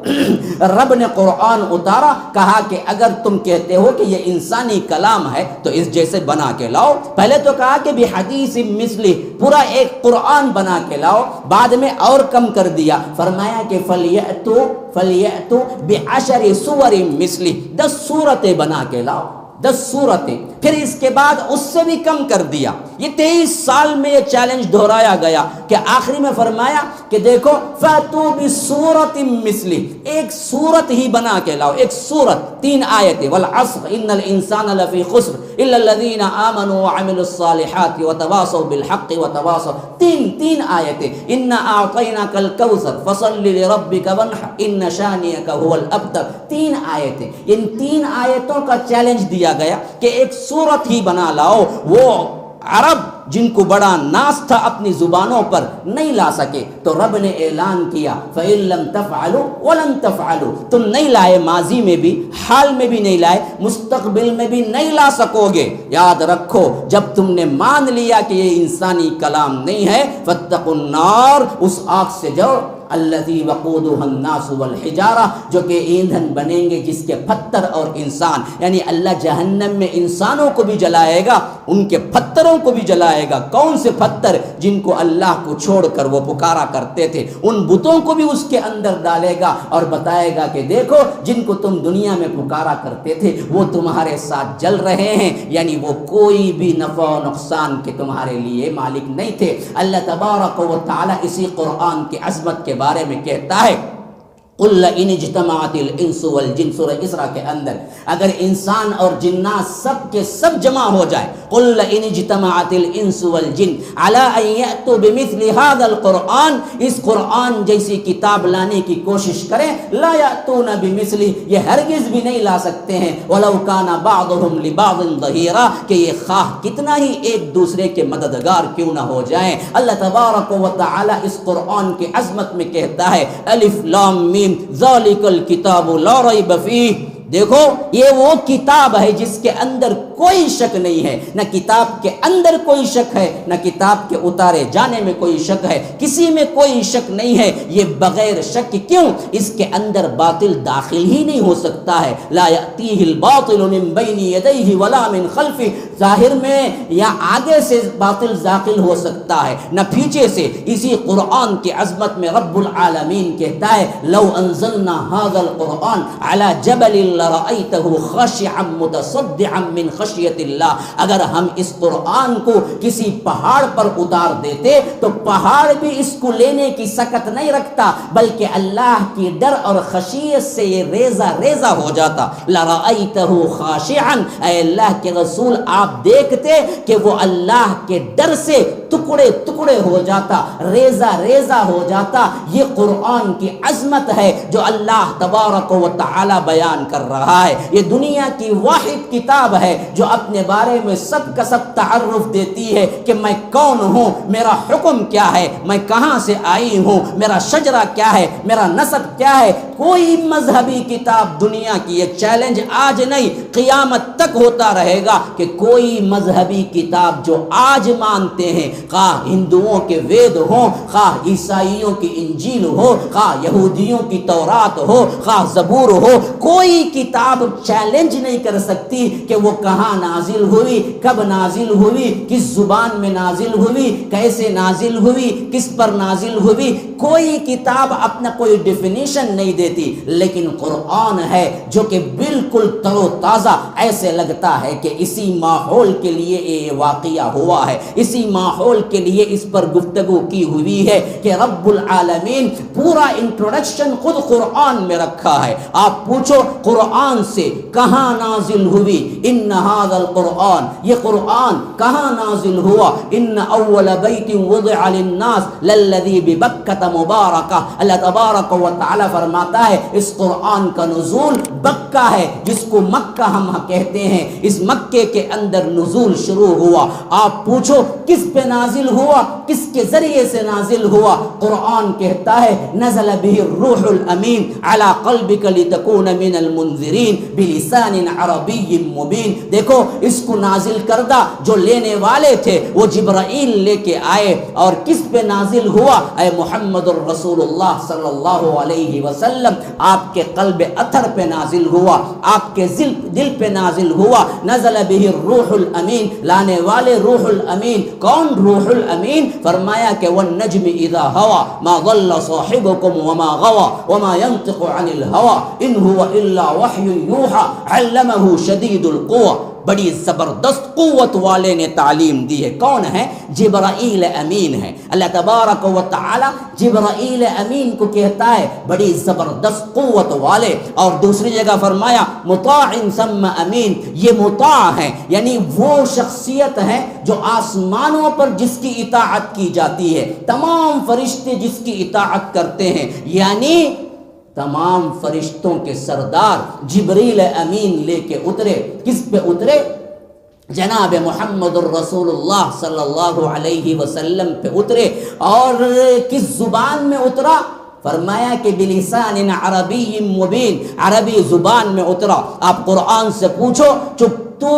رب نے قرآن اتارا، کہا کہ اگر تم کہتے ہو کہ یہ انسانی کلام ہے تو اس جیسے بنا کے لاؤ. پہلے تو کہا کہ بحدیث مثلی، پورا ایک قرآن بنا کے لاؤ. بعد میں اور کم کر دیا، فرمایا کہ فلیأتو بعشر سور مثلی، 10 صورتیں بنا کے لاؤ، 10 صورتیں. پھر اس کے بعد اس سے بھی کم کر دیا. یہ 23 سال میں یہ چیلنج دہرایا گیا کہ آخری میں فرمایا کہ دیکھو فاتو بسورۃ مثلی، ایک صورت ہی بنا کے لاؤ، ایک صورت، 3 آیتیں. والعصر ان الانسان لفی خسر الا الذین آمنوا وعملوا الصالحات وتواصوا بالحق وتواصوا، تین آیتیں. انا اعطیناک الکوثر فصل لربک وانحر ان شانئک هو الابتر، 3 آیتیں. ان 3 آیتوں کا چیلنج دیا گیا کہ ایک صورت ہی بنا لاؤ. وہ عرب جن کو بڑا ناز تھا اپنی زبانوں پر، نہیں لا سکے. تو رب نے اعلان کیا فَإِن لَمْ تَفْعَلُوا وَلَن تَفْعَلُوا، تم نہیں لائے، ماضی میں بھی، حال میں بھی نہیں لائے، مستقبل میں بھی نہیں لا سکو گے. یاد رکھو جب تم نے مان لیا کہ یہ انسانی کلام نہیں ہے، فَاتَّقُوا النَّارَ، اس آگ سے جو الذی وقودها الناس والحجارہ، جو کہ ایندھن بنیں گے جس کے پتھر اور انسان. یعنی اللہ جہنم میں انسانوں کو بھی جلائے گا، ان کے پتھروں کو بھی جلائے گا. کون سے پتھر؟ جن کو اللہ کو چھوڑ کر وہ پکارا کرتے تھے، ان بتوں کو بھی اس کے اندر ڈالے گا اور بتائے گا کہ دیکھو جن کو تم دنیا میں پکارا کرتے تھے وہ تمہارے ساتھ جل رہے ہیں. یعنی وہ کوئی بھی نفع و نقصان کے تمہارے لیے مالک نہیں تھے. اللہ تبارک و تعالی اسی قرآن کی عظمت کے بارے میں کہتا ہے قُلْ لَئِنِ اجْتَمَعَتِ الْإِنسُ وَالْجِنُّ، سورہ اسراء کے اندر اگر انسان اور جنات سب کے سب جمع ہو جائے، قُلْ لَئِنِ اجْتَمَعَتِ الْإِنسُ وَالْجِنُّ عَلَىٰ أَن يَأْتُوا بِمِثْلِ هَذَا الْقُرْآنِ، اس قرآن جیسی کتاب لانے کی کوشش کریں، لَا يَأْتُونَ بِمِثْلِهِ، یہ ہرگز بھی نہیں لا سکتے ہیں. وَلَوْ كَانَ بَعْضُهُمْ لِبَعْضٍ ظَهِيرًا، کہ یہ خواہ کتنا ہی ایک دوسرے کے مددگار کیوں نہ ہو جائیں. اللہ تبارک و تعالی اس قرآن کی عظمت میں کہتا ہے الف لام میم ذالک الکتاب لا ریب فیہ، دیکھو یہ وہ کتاب ہے جس کے اندر کوئی شک نہیں ہے. نہ کتاب کے اندر کوئی شک ہے، نہ کتاب کے اتارے جانے میں کوئی شک ہے، کسی میں کوئی شک نہیں ہے. یہ بغیر شک، کیوں؟ اس کے اندر باطل داخل ہی نہیں ہو سکتا ہے. لا یأتیہ الباطل من بین یدیہ ولا من خلفہ، ظاہر میں یا آگے سے باطل داخل ہو سکتا ہے نہ پیچھے سے. اسی قرآن کی عظمت میں رب العالمین کہتا ہے لو انزلنا هذا القرآن على جبل لرأيته خاشعا متصدعا من خشیت اللہ، اگر ہم اس قرآن کو کسی پہاڑ پر اتار دیتے تو پہاڑ بھی اس کو لینے کی سکت نہیں رکھتا، بلکہ اللہ کی ڈر اور خشیت سے یہ ریزہ ریزہ ہو جاتا. لرأيته خاشعا، اے اللہ کے رسول آپ دیکھتے کہ وہ اللہ کے ڈر سے ٹکڑے ٹکڑے ہو جاتا، ریزہ ریزہ ہو جاتا. یہ قرآن کی عظمت ہے جو اللہ تبارک و تعالی بیان کر رہا ہے. یہ دنیا کی واحد کتاب ہے جو اپنے بارے میں سب کا سب تعارف دیتی ہے کہ میں کون ہوں، میرا حکم کیا ہے، میں کہاں سے آئی ہوں، میرا شجرہ کیا ہے، میرا نسب کیا ہے. کوئی مذہبی کتاب دنیا کی، یہ چیلنج آج نہیں قیامت تک ہوتا رہے گا کہ کوئی مذہبی کتاب جو آج مانتے ہیں، خواہ ہندوؤں کے وید ہوں، خواہ عیسائیوں کی انجیل ہو، خواہ یہودیوں کی تورات ہو، خواہ زبور ہو، کوئی کتاب چیلنج نہیں کر سکتی کہ وہ کہاں نازل ہوئی، کب نازل ہوئی، کس زبان میں نازل ہوئی، کیسے نازل ہوئی، کس پر نازل ہوئی. کوئی کتاب اپنا کوئی ڈیفینیشن نہیں دیتی، لیکن قرآن ہے جو کہ بالکل تر و تازہ، ایسے لگتا ہے کہ اسی ماحول کے لیے یہ واقعہ ہوا ہے، اسی ماحول کے لیے اس پر گفتگو کی ہوئی ہے کہ رب العالمین پورا انٹروڈکشن خود قرآن میں رکھا ہے. آپ پوچھو قرآن سے کہاں نازل ہوئی؟ ان ھذا القرآن، یہ قرآن کہاں نازل ہوا؟ ان اول بیت وضع للناس للذی ببکۃ مبارکہ. اللہ تبارک و تعالی فرماتا کہتا ہے اس قرآن کا نزول بکہ ہے، جس کو مکہ ہم کہتے ہیں، اس مکے کے اندر نزول شروع ہوا۔ آپ پوچھو کس پہ نازل ہوا، کس کے ذریعے سے نازل ہوا؟ قرآن کہتا ہے نزل به الروح الامین علی قلبک لتکون من المنذرین بلسان عربی مبین۔ دیکھو اس کو نازل کردہ جو لینے والے تھے وہ جبرائیل لے کے آئے، اور کس پہ نازل ہوا؟ اے محمد الرسول اللہ صلی اللہ علیہ وسلم، آپ کے قلب اطہر پہ نازل ہوا، آپ کے دل پہ نازل ہوا۔ نزل به الروح الامین، لانے والے روح الامین۔ کون روح الامین؟ فرمایا کہ والنجم اذا ہوا ما ضل صاحبکم وما غوا وما ينطق عن الهوى ان هو الا وحی یوحى علمہ شدید القوى۔ بڑی زبردست قوت والے نے تعلیم دی ہے۔ کون ہے؟ جبرائیل امین ہے۔ اللہ تبارک و تعالی جبرائیل امین کو کہتا ہے بڑی زبردست قوت والے۔ اور دوسری جگہ فرمایا مطاع ثم امین، یہ مطاع ہے، یعنی وہ شخصیت ہے جو آسمانوں پر جس کی اطاعت کی جاتی ہے، تمام فرشتے جس کی اطاعت کرتے ہیں، یعنی تمام فرشتوں کے سردار جبریل امین لے کے اترے۔ کس پہ اترے؟ جناب محمد الرسول اللہ صلی اللہ علیہ وسلم پہ اترے۔ اور کس زبان میں اترا؟ فرمایا کہ بلسان عربی مبین، عربی زبان میں اترا۔ آپ قرآن سے پوچھو تو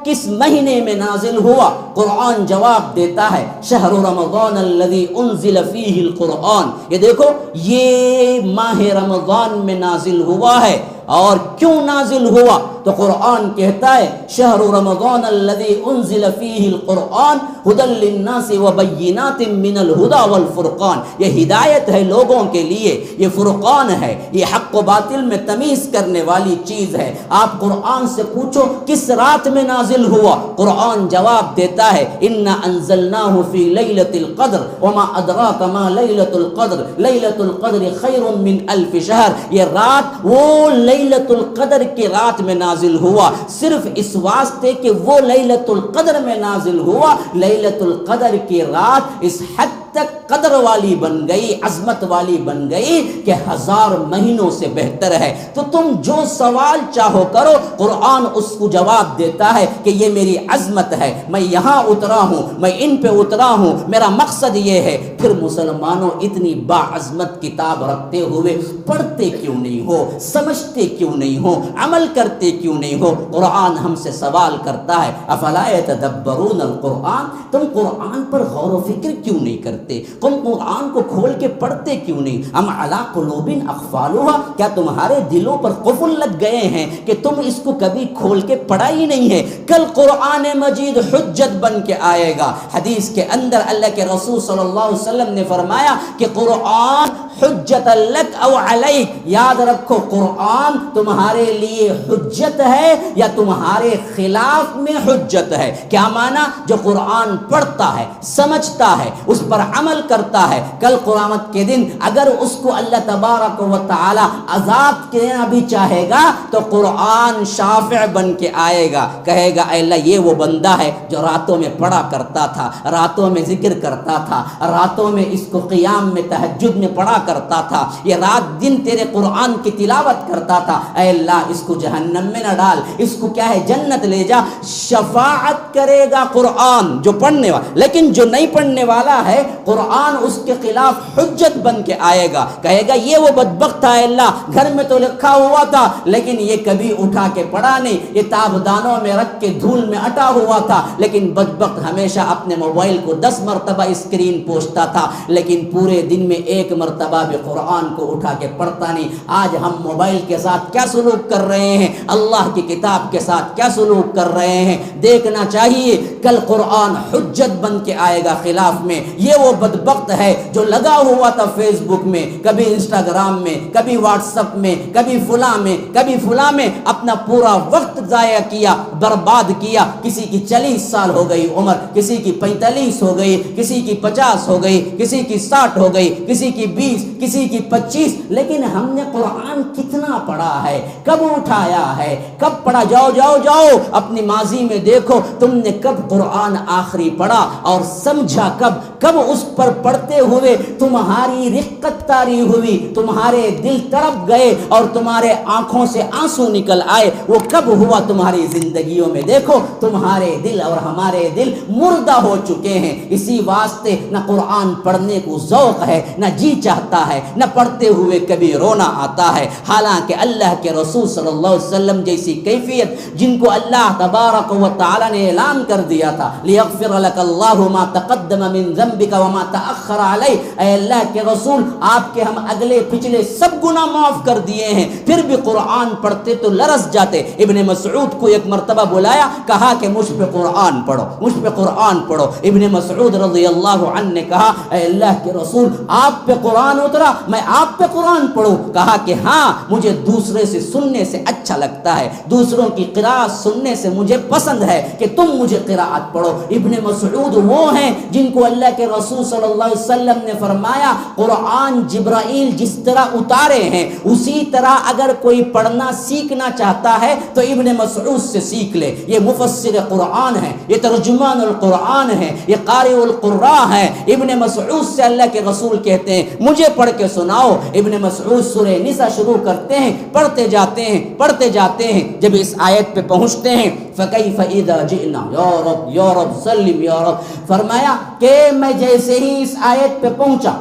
کس مہینے میں نازل ہوا؟ قرآن جواب دیتا ہے شہر رمضان الذی انزل فیہ القرآن۔ یہ دیکھو یہ ماہ رمضان میں نازل ہوا ہے۔ اور کیوں نازل ہوا؟ تو قرآن کہتا ہے شہر رمضان الذی انزل فیہ القرآن ھدی للناس وبینات من الھدی والفرقان۔ یہ ہدایت ہے لوگوں کے لیے، یہ فرقان ہے، یہ حق و باطل میں تمیز کرنے والی چیز ہے۔ آپ قرآن سے پوچھو کس رات میں نازل ہوا؟ قرآن جواب دیتا ہے انا انزلناہ فی لیلۃ القدر وما ادراک ما لیلۃ القدر لیلۃ القدر خیر من الف شہر۔ یہ رات وہ لیلۃ القدر کی رات میں نازل ہوا، صرف اس واسطے کہ وہ لیلۃ القدر میں نازل ہوا۔ لیلۃ القدر کی رات اس حد تک قدر والی بن گئی، عظمت والی بن گئی کہ 1000 مہینوں سے بہتر ہے۔ تو تم جو سوال چاہو کرو، قرآن اس کو جواب دیتا ہے کہ یہ میری عظمت ہے، میں یہاں اترا ہوں، میں ان پہ اترا ہوں، میرا مقصد یہ ہے۔ پھر مسلمانوں اتنی باعظمت کتاب رکھتے ہوئے پڑھتے کیوں نہیں ہو، سمجھتے کیوں نہیں ہو، عمل کرتے کیوں نہیں ہو؟ قرآن ہم سے سوال کرتا ہے افلا یتدبرون القرآن، تم قرآن پر غور و فکر کیوں نہیں کرتے؟ تم قرآن کو کھول کے پڑھتے کیوں نہیں؟ ام علی قلوب اقفالها، کیا تمہارے دلوں پر قفل لگ گئے ہیں کہ تم اس کو کبھی کھول کے پڑھا ہی نہیں ہے؟ کل قرآن مجید حجت بن کے آئے گا۔ حدیث کے اندر اللہ کے رسول صلی اللہ علیہ وسلم نے فرمایا کہ قرآن حجت لک او علیک، یاد رکھو قرآن تمہارے لیے حجت ہے یا تمہارے خلاف میں حجت ہے۔ کیا معنی؟ جو قرآن پڑھتا ہے، سمجھتا ہے، اس پر عمل کرتا ہے، کل قیامت کے دن اگر اس کو اللہ تبارک و تعالی عذاب دینا بھی چاہے گا تو قرآن شافع بن کے آئے گا، کہے گا اے اللہ یہ وہ بندہ ہے جو راتوں میں پڑھا کرتا تھا، راتوں میں ذکر کرتا تھا، راتوں میں اس کو قیام میں تہجد میں پڑھا کرتا تھا، یہ رات دن تیرے قرآن کی تلاوت کرتا تھا، اے اللہ اس کو جہنم میں نہ ڈال، اس کو کیا ہے جنت لے جا۔ شفاعت کرے گا قرآن جو پڑھنے والا، لیکن جو نہیں پڑھنے والا ہے قرآن اس کے خلاف حجت بن کے آئے گا، کہے گا یہ وہ بدبخت تھا، اے اللہ گھر میں تو لکھا ہوا تھا لیکن یہ کبھی اٹھا کے پڑھا نہیں، یہ تابدانوں میں رکھ کے دھول میں اٹا ہوا تھا، لیکن بدبخت ہمیشہ اپنے موبائل کو 10 مرتبہ اسکرین پوچھتا تھا لیکن پورے دن میں 1 مرتبہ بھی قرآن کو اٹھا کے پڑھتا نہیں۔ آج ہم موبائل کے ساتھ کیا سلوک کر رہے ہیں، اللہ کی کتاب کے ساتھ کیا سلوک کر رہے ہیں، دیکھنا چاہیے۔ کل قرآن حجت بن کے آئے گا خلاف میں۔ یہ وہ بدبخت ہے جو لگا ہوا تھا فیس بک میں، کبھی انسٹاگرام میں، کبھی واٹس ایپ میں، کبھی فلاں میں، کبھی فلاں میں، اپنا پورا وقت ضائع کیا، برباد کیا۔ کسی کی 40 سال ہو گئی عمر، کسی کی 45 ہو گئی، کسی کی 50 ہو گئی، کسی کی 60 ہو گئی، کسی کی 20، کسی کی 25، لیکن ہم نے قرآن کتنا پڑھا ہے، کب اٹھایا ہے، کب پڑھا؟ جاؤ جاؤ جاؤ اپنی ماضی میں دیکھو تم نے کب قرآن آخری پڑھا اور سمجھا کب؟ کب اس پر پڑھتے ہوئے تمہاری رقت طاری ہوئی، تمہارے دل تڑپ گئے اور تمہارے آنکھوں سے آنسو نکل آئے، وہ کب ہوا تمہاری زندگیوں میں؟ دیکھو تمہارے دل اور ہمارے دل مردہ ہو چکے ہیں، اسی واسطے نہ قرآن پڑھنے کو ذوق ہے، نہ جی چاہتا ہے، نہ پڑھتے ہوئے کبھی رونا آتا ہے۔ حالانکہ اللہ کے رسول صلی اللہ علیہ وسلم جیسی کیفیت جن کو اللہ تبارک و تعالی نے اعلان کر دیا تھا، لیغفر لک اللہ ما تقدم من ذنبک وما تأخر علیہ، اے اللہ کے رسول آپ کے ہم اگلے پچھلے سب گناہ معاف کر دیے ہیں، پھر بھی قرآن پڑھتے تو لرز جاتے۔ ابن مسعود کو ایک مرتبہ بلایا، کہا کہ مجھ پہ قرآن پڑھو، مجھ پہ قرآن پڑھو۔ ابن مسعود رضی اللہ عنہ نے کہا اے اللہ کے رسول آپ پہ قرآن اترا، میں آپ پہ قرآن پڑھوں؟ کہا کہ ہاں، مجھے دوسرے سے سننے سے اچھا لگتا ہے، دوسروں کی قراءت سننے سے مجھے پسند ہے کہ تم مجھے قراءت پڑھو۔ ابن مسعود وہ ہیں جن کو اللہ کے رسول صلی اللہ علیہ وسلم نے فرمایا قرآن جبرائیل جس طرح اتارے ہیں اسی طرح اگر کوئی پڑھنا سیکھنا چاہتا ہے تو ابن مسعود سے سیکھ لے۔ یہ مفسر قرآن ہے، یہ ترجمان القرآن ہے، یہ قاری القراء ہے۔ ابن مسعود سے اللہ کے رسول کہتے ہیں مجھے پڑھ کے سناؤ۔ ابن مسعود سورہ نساء شروع کرتے ہیں، پڑھتے جاتے ہیں پڑھتے جاتے ہیں، جب اس آیت پہ پہنچتے ہیں فَكَيْفَ إِذَا جِئْنَا یا رب یا رب سلم یا رب، فرمایا کہ میں جیسے ہی اس آیت پہ پہنچا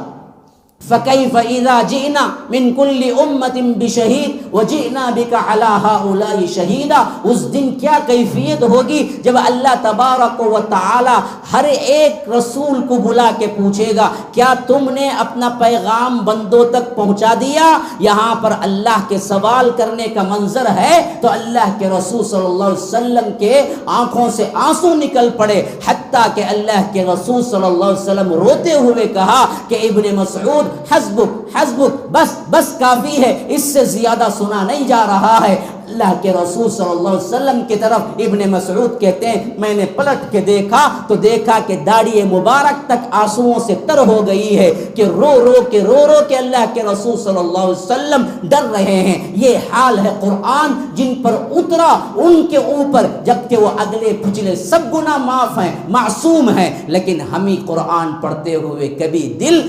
فَكَيْفَ إِذَا جِئْنَا مِنْ كُلِّ أُمَّةٍ بِشَهِيدٍ وَجِئْنَا بِكَ عَلَى هَؤُلَاءِ شَهِيدًا، اس دن کیا کیفیت ہوگی جب اللہ تبارک و تعالی ہر ایک رسول کو بلا کے پوچھے گا کیا تم نے اپنا پیغام بندوں تک پہنچا دیا؟ یہاں پر اللہ کے سوال کرنے کا منظر ہے تو اللہ کے رسول صلی اللہ علیہ وسلم کے آنکھوں سے آنسو نکل پڑے، حتیٰ کہ اللہ کے رسول صلی اللہ علیہ وسلم روتے ہوئے کہا کہ ابن مسعود حسبک حسبک، بس بس کافی ہے، اس سے زیادہ سنا نہیں جا رہا ہے۔ اللہ کے رسول صلی اللہ علیہ وسلم کی طرف ابن مسعود کہتے ہیں میں نے پلٹ کے دیکھا تو دیکھا کہ داڑھی مبارک تک آنسوؤں سے تر ہو گئی ہے کہ رو رو کے اللہ کے رسول صلی اللہ علیہ وسلم ڈر رہے ہیں۔ یہ حال ہے قرآن جن پر اترا ان کے اوپر، جبکہ وہ اگلے پچھلے سب گناہ معاف ہیں، معصوم ہیں، لیکن ہم ہی قرآن پڑھتے ہوئے کبھی دل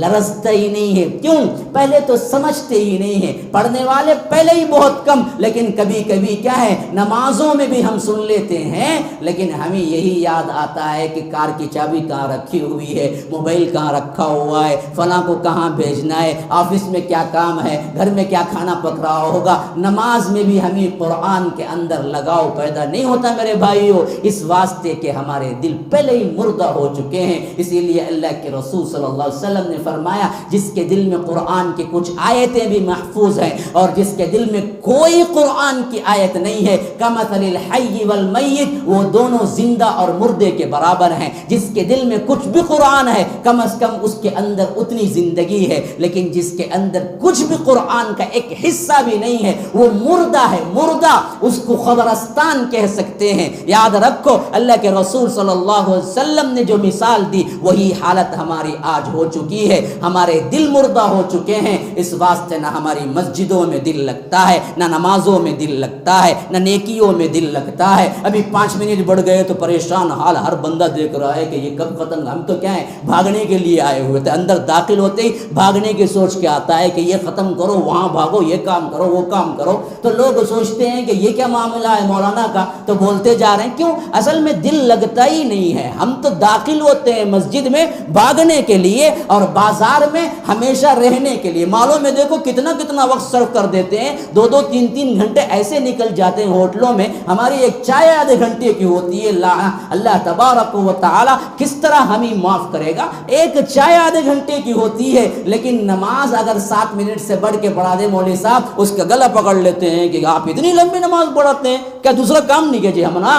لرزتا ہی نہیں ہے۔ کیوں؟ پہلے تو سمجھتے ہی نہیں ہیں، پڑھنے والے پہلے ہی بہت کم، لیکن کبھی کبھی کیا ہے نمازوں میں بھی ہم سن لیتے ہیں، لیکن ہمیں یہی یاد آتا ہے کہ کار کی چابی کہاں رکھی ہوئی ہے، موبائل کہاں رکھا ہوا ہے، فلاں کو کہاں بھیجنا ہے، آفس میں کیا کام ہے، گھر میں کیا کھانا پک رہا ہوگا۔ نماز میں بھی ہمیں قرآن کے اندر لگاؤ پیدا نہیں ہوتا میرے بھائیو، اس واسطے کہ ہمارے دل پہلے ہی مردہ ہو چکے ہیں۔ اسی لیے اللہ کے رسول صلی اللہ علیہ وسلم نے فرمایا جس کے دل میں قرآن کی کچھ آیتیں بھی محفوظ ہیں اور جس کے دل میں کوئی قرآن کی آیت نہیں ہے کمثل الحی والمیت، وہ دونوں زندہ اور مردے کے برابر ہیں۔ جس کے دل میں کچھ بھی قرآن ہے کم از کم اس کے اندر اتنی زندگی ہے، لیکن جس کے اندر کچھ بھی قرآن کا ایک حصہ بھی نہیں ہے وہ مردہ ہے، مردہ، اس کو قبرستان کہہ سکتے ہیں۔ یاد رکھو اللہ کے رسول صلی اللہ علیہ وسلم نے جو مثال دی وہی حالت ہماری آج ہو چکی ہے، ہمارے دل مردہ ہو چکے ہیں، اس واسطے نہ ہماری مسجدوں میں دل لگتا ہے، نہ نمازوں میں دل لگتا ہے، نہ نیکیوں میں دل لگتا ہے۔ ابھی 5 منٹ بڑھ گئے تو پریشان حال ہر بندہ دیکھ رہا ہے کہ یہ کب ختم۔ ہم تو کیا ہے بھاگنے کے لیے آئے ہوئے تھے، اندر داخل ہوتے ہی بھاگنے کی سوچ کے آتا ہے کہ یہ ختم کرو، وہاں بھاگو، یہ کام کرو، وہ کام کرو، تو لوگ سوچتے ہیں کہ یہ کیا معاملہ ہے مولانا کا، تو بولتے جا رہے ہیں۔ کیوں؟ اصل میں دل لگتا ہی نہیں ہے۔ ہم تو داخل ہوتے ہیں مسجد میں بھاگنے کے لیے اور بازار میں ہمیشہ رہنے کے لیے۔ مالوں میں دیکھو کتنا وقت صرف کر دیتے ہیں، 2 3 گھنٹے ایسے نکل جاتے ہیں ہوٹلوں میں۔ ہماری ایک چائے آدھے گھنٹے کی ہوتی ہے، اللہ تبارک و تعالی کس طرح ہمیں معاف کرے گا، ایک چائے آدھے گھنٹے کی ہوتی ہے، لیکن نماز اگر 7 منٹ سے بڑھ کے پڑھا دے مولوی صاحب اس کا گلا پکڑ لیتے ہیں کہ آپ اتنی لمبی نماز پڑھاتے ہیں، کیا دوسرا کام نہیں کیجیے ہم نا۔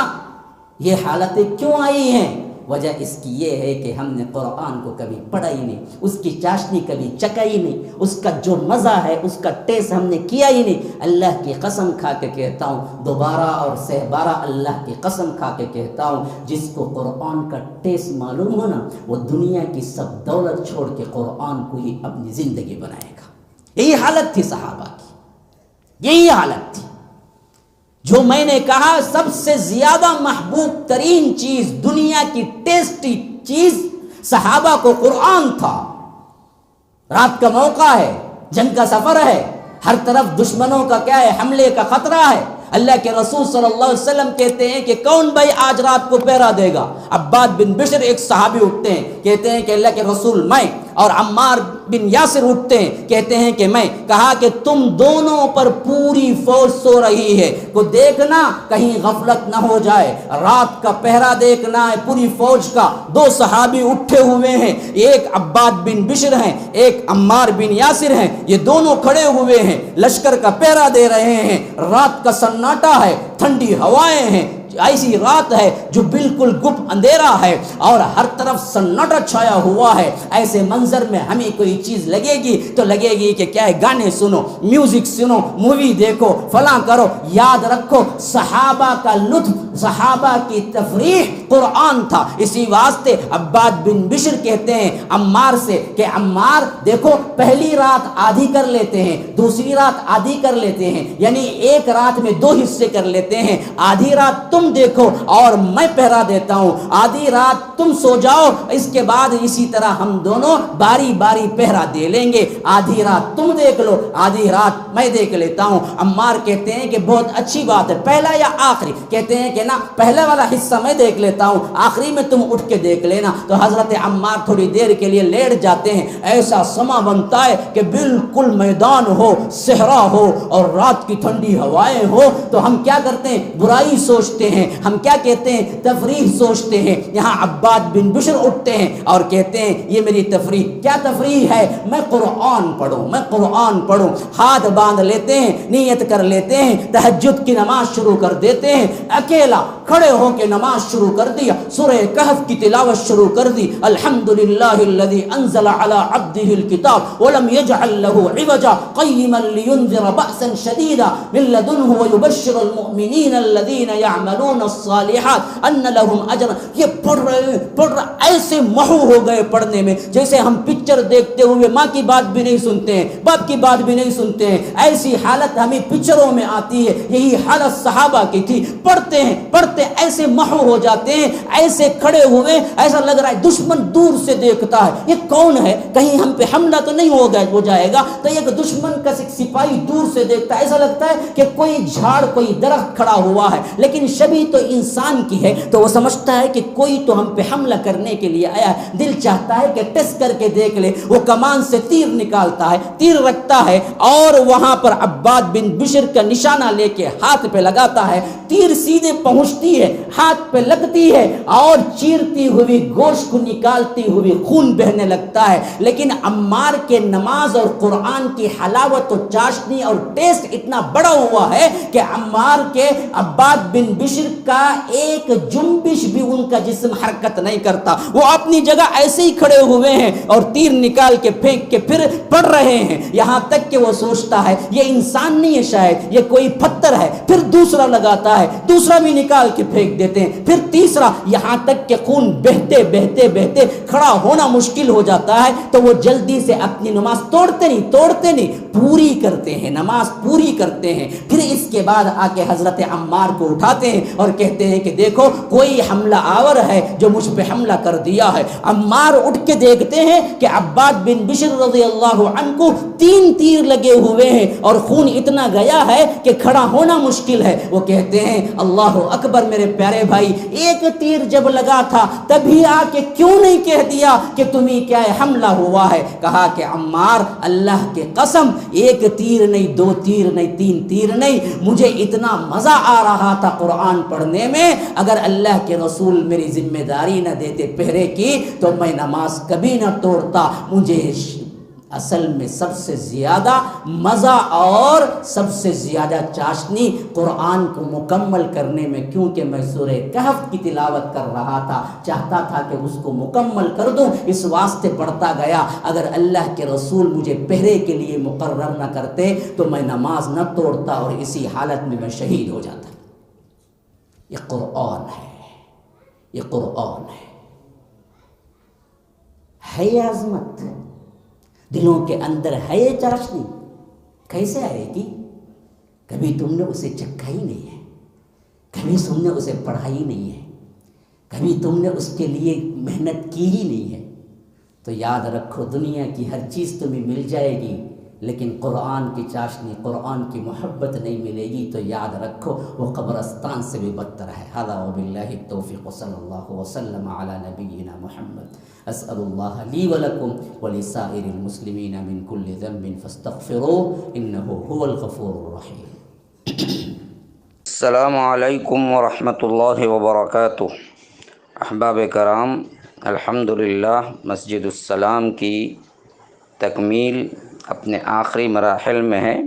یہ حالتیں کیوں آئی ہیں؟ وجہ اس کی یہ ہے کہ ہم نے قرآن کو کبھی پڑھا ہی نہیں، اس کی چاشنی کبھی چکا ہی نہیں، اس کا جو مزہ ہے اس کا ٹیسٹ ہم نے کیا ہی نہیں۔ اللہ کی قسم کھا کے کہتا ہوں، دوبارہ اور سہ بارہ اللہ کی قسم کھا کے کہتا ہوں، جس کو قرآن کا ٹیسٹ معلوم ہو نا وہ دنیا کی سب دولت چھوڑ کے قرآن کو ہی اپنی زندگی بنائے گا۔ یہی حالت تھی صحابہ کی، یہی حالت تھی۔ جو میں نے کہا سب سے زیادہ محبوب ترین چیز، دنیا کی ٹیسٹی چیز، صحابہ کو قرآن تھا، رات کا موقع ہے، جنگ کا سفر ہے، ہر طرف دشمنوں کا کیا ہے، حملے کا خطرہ ہے۔ اللہ کے رسول صلی اللہ علیہ وسلم کہتے ہیں کہ کون بھائی آج رات کو پہرا دے گا؟ عباد بن بشر ایک صحابی اٹھتے ہیں، کہتے ہیں کہ اللہ کے رسول میں، اور عمار بن یاسر اٹھتے ہیں، کہتے ہیں کہ میں۔ کہا کہ تم دونوں پر پوری فوج سو رہی ہے، کو دیکھنا کہیں غفلت نہ ہو جائے، رات کا پہرا دیکھنا ہے پوری فوج کا۔ دو صحابی اٹھے ہوئے ہیں، ایک عباد بن بشر ہیں، ایک عمار بن یاسر ہیں، یہ دونوں کھڑے ہوئے ہیں، لشکر کا پہرا دے رہے ہیں۔ رات کا سناٹا ہے، ٹھنڈی ہوائیں ہیں، ایسی رات ہے جو بالکل گپ اندھیرا ہے اور ہر طرف سناٹا چھایا ہوا ہے۔ ایسے منظر میں ہمیں کوئی چیز لگے گی تو لگے گی کہ کیا ہے، گانے سنو، میوزک سنو، مووی دیکھو، فلاں کرو۔ یاد رکھو صحابہ کا لطف، صحابہ کی تفریح قرآن تھا۔ اسی واسطے عباد بن بشر کہتے ہیں عمار سے کہ عمار دیکھو، پہلی رات آدھی کر لیتے ہیں، دوسری رات آدھی کر لیتے ہیں، یعنی ایک رات میں دو حصے کر لیتے ہیں۔ آدھی رات تم دیکھو اور میں پہرا دیتا ہوں، آدھی رات تم سو جاؤ، اس کے بعد اسی طرح ہم دونوں باری باری پہرا دے لیں گے۔ آدھی رات تم دیکھ لو، آدھی رات میں دیکھ لیتا ہوں۔ عمار کہتے ہیں کہ بہت اچھی بات ہے، پہلا یا آخری؟ کہتے ہیں کہ نا، پہلا والا حصہ میں دیکھ لیتا ہوں، آخری میں تم اٹھ کے دیکھ لینا۔ تو حضرت عمار تھوڑی دیر کے لیے لیٹ جاتے ہیں۔ ایسا سما بنتا ہے کہ بالکل میدان ہو، صحرا ہو اور رات کی ٹھنڈی ہوائیں ہو، تو ہم کیا کرتے ہیں؟ برائی سوچتے ہیں، ہم کیا کہتے ہیں؟ تفریح سوچتے ہیں۔ یہاں عباد بن بشر اٹھتے ہیں اور کہتے ہیں یہ میری تفریح۔ کیا تفریح ہے؟ میں قرآن پڑھوں، میں قرآن پڑھوں۔ ہاتھ باندھ لیتے ہیں، نیت کر لیتے ہیں، تہجد کی نماز شروع کر دیتے ہیں۔ اکیلا کھڑے ہو کے نماز شروع کر دیا، سورہ کہف کی تلاوت شروع کر دی۔ الحمدللہ الذی انزل علی عبدہ الکتاب ولم یجعل لہ عوجا قیما لینذر بأسا شدیدا من لدنہ ویبشر المؤمنین الذین یعملون الصالحات ان لهم اجرا۔ یہ پڑھ رہے ایسے محو ہو گئے پڑھنے میں جیسے ہم پکچر دیکھتے ہوئے ماں کی بات بھی نہیں سنتے ہیں، باپ کی بات بھی نہیں سنتے ہیں۔ ایسی حالت ہمیں پکچروں میں آتی ہے، یہی حالت صحابہ کی تھی۔ پڑھتے ہیں، پڑھتے ایسے محو ہو جاتے ہیں، ایسے کھڑے ہوئے، ایسا لگ رہا ہے دشمن دور سے دیکھتا ہے، یہ کون ہے؟ کہیں ہم پہ حملہ تو نہیں ہو جائے گا؟ تو ایک دشمن کا سپاہی دور سے دیکھتا ہے، ایسا لگتا ہے کہ کوئی جھاڑ، کوئی درخت کھڑا ہوا ہے، لیکن شبیہ تو انسان کی ہے، تو وہ سمجھتا ہے کہ کوئی تو ہم پہ حملہ کرنے کے لیے آیا ہے۔ دل چاہتا ہے کہ ٹیسٹ کر کے دیکھ لے۔ وہ کمان سے تیر نکالتا ہے، تیر رکھتا ہے اور وہاں پر عباد بن بشر کا نشانہ لے کے ہاتھ پہ لگاتا ہے۔ تیر سیدھے پہنچتی ہے، ہاتھ پہ لگتی ہے اور چیرتی ہوئی گوشت کو نکالتی ہوئی خون بہنے لگتا ہے۔ لیکن عمار کے نماز اور قرآن کی حلاوت و چاشنی اور ٹیسٹ اتنا بڑا ہوا ہے کہ عمار کے عباد بن بشر کا ایک جنبش بھی ان کا جسم حرکت نہیں کرتا، وہ اپنی جگہ ایسے ہی کھڑے ہوئے ہیں اور تیر نکال کے پھینک کے پھر پڑھ رہے ہیں، یہاں تک کہ وہ سوچتا ہے یہ انسان نہیں ہے، شاید یہ کوئی پتھر ہے۔ پھر دوسرا لگاتا ہے، دوسرا بھی نکال کے پھینک دیتے ہیں، پھر تیسرا، یہاں تک کہ خون بہتے بہتے بہتے کھڑا ہونا مشکل ہو جاتا ہے۔ تو وہ جلدی سے اپنی نماز توڑتے نہیں، پوری کرتے ہیں، نماز پوری کرتے ہیں۔ پھر اس کے بعد آ کے حضرت عمار کو اٹھاتے ہیں اور کہتے ہیں کہ دیکھو کوئی حملہ آور ہے جو مجھ پہ حملہ کر دیا ہے۔ عمار اٹھ کے دیکھتے ہیں کہ عباد بن بشر رضی اللہ عنہ کو 3 تیر لگے ہوئے ہیں اور خون اتنا گیا ہے کہ کھڑا ہونا مشکل ہے۔ وہ کہتے ہیں اللہ اکبر میرے پیارے بھائی، ایک تیر جب لگا تھا تبھی آ کے کیوں نہیں کہہ دیا کہ تمہیں کیا ہے، حملہ ہوا ہے؟ کہا کہ عمار اللہ کے قسم، ایک تیر نہیں، 2 تیر نہیں، 3 تیر نہیں، مجھے اتنا مزہ آ رہا تھا قرآن پڑھنے میں، اگر اللہ کے رسول میری ذمہ داری نہ دیتے پہرے کی تو میں نماز کبھی نہ توڑتا۔ مجھے اصل میں سب سے زیادہ مزہ اور سب سے زیادہ چاشنی قرآن کو مکمل کرنے میں، کیونکہ میں سورہ کہف کی تلاوت کر رہا تھا، چاہتا تھا کہ اس کو مکمل کر دوں، اس واسطے پڑھتا گیا۔ اگر اللہ کے رسول مجھے پہرے کے لیے مقرر نہ کرتے تو میں نماز نہ توڑتا اور اسی حالت میں شہید ہو جاتا۔ یہ قرآن ہے، یہ قرآن ہے عظمت، دلوں کے اندر ہے یہ چاشنی، کیسے آئے گی؟ کبھی تم نے اسے چکھا ہی نہیں ہے، کبھی تم نے اسے پڑھا ہی نہیں ہے، کبھی تم نے اس کے لیے محنت کی ہی نہیں ہے، تو یاد رکھو دنیا کی ہر چیز تمہیں مل جائے گی، لیکن قرآن کی چاشنی، قرآن کی محبت نہیں ملے گی تو یاد رکھو وہ قبرستان سے بھی بدتر ہے۔ ھذا وباللہ التوفیق، صلی اللہ وسلم علی نبینا محمد۔ اسأل اللہ لی ولکم ولسائر المسلمین من کل ذنب فاستغفروہ انہ هو الغفور الرحیم۔ السلام علیکم ورحمۃ اللہ وبرکاتہ۔ احباب کرام، الحمدللہ مسجد السلام کی تکمیل اپنے آخری مراحل میں ہے۔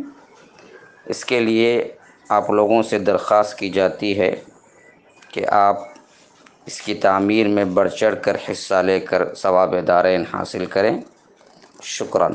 اس کے لیے آپ لوگوں سے درخواست کی جاتی ہے کہ آپ اس کی تعمیر میں بڑھ چڑھ کر حصہ لے کر ثواب دارین حاصل کریں۔ شکراً۔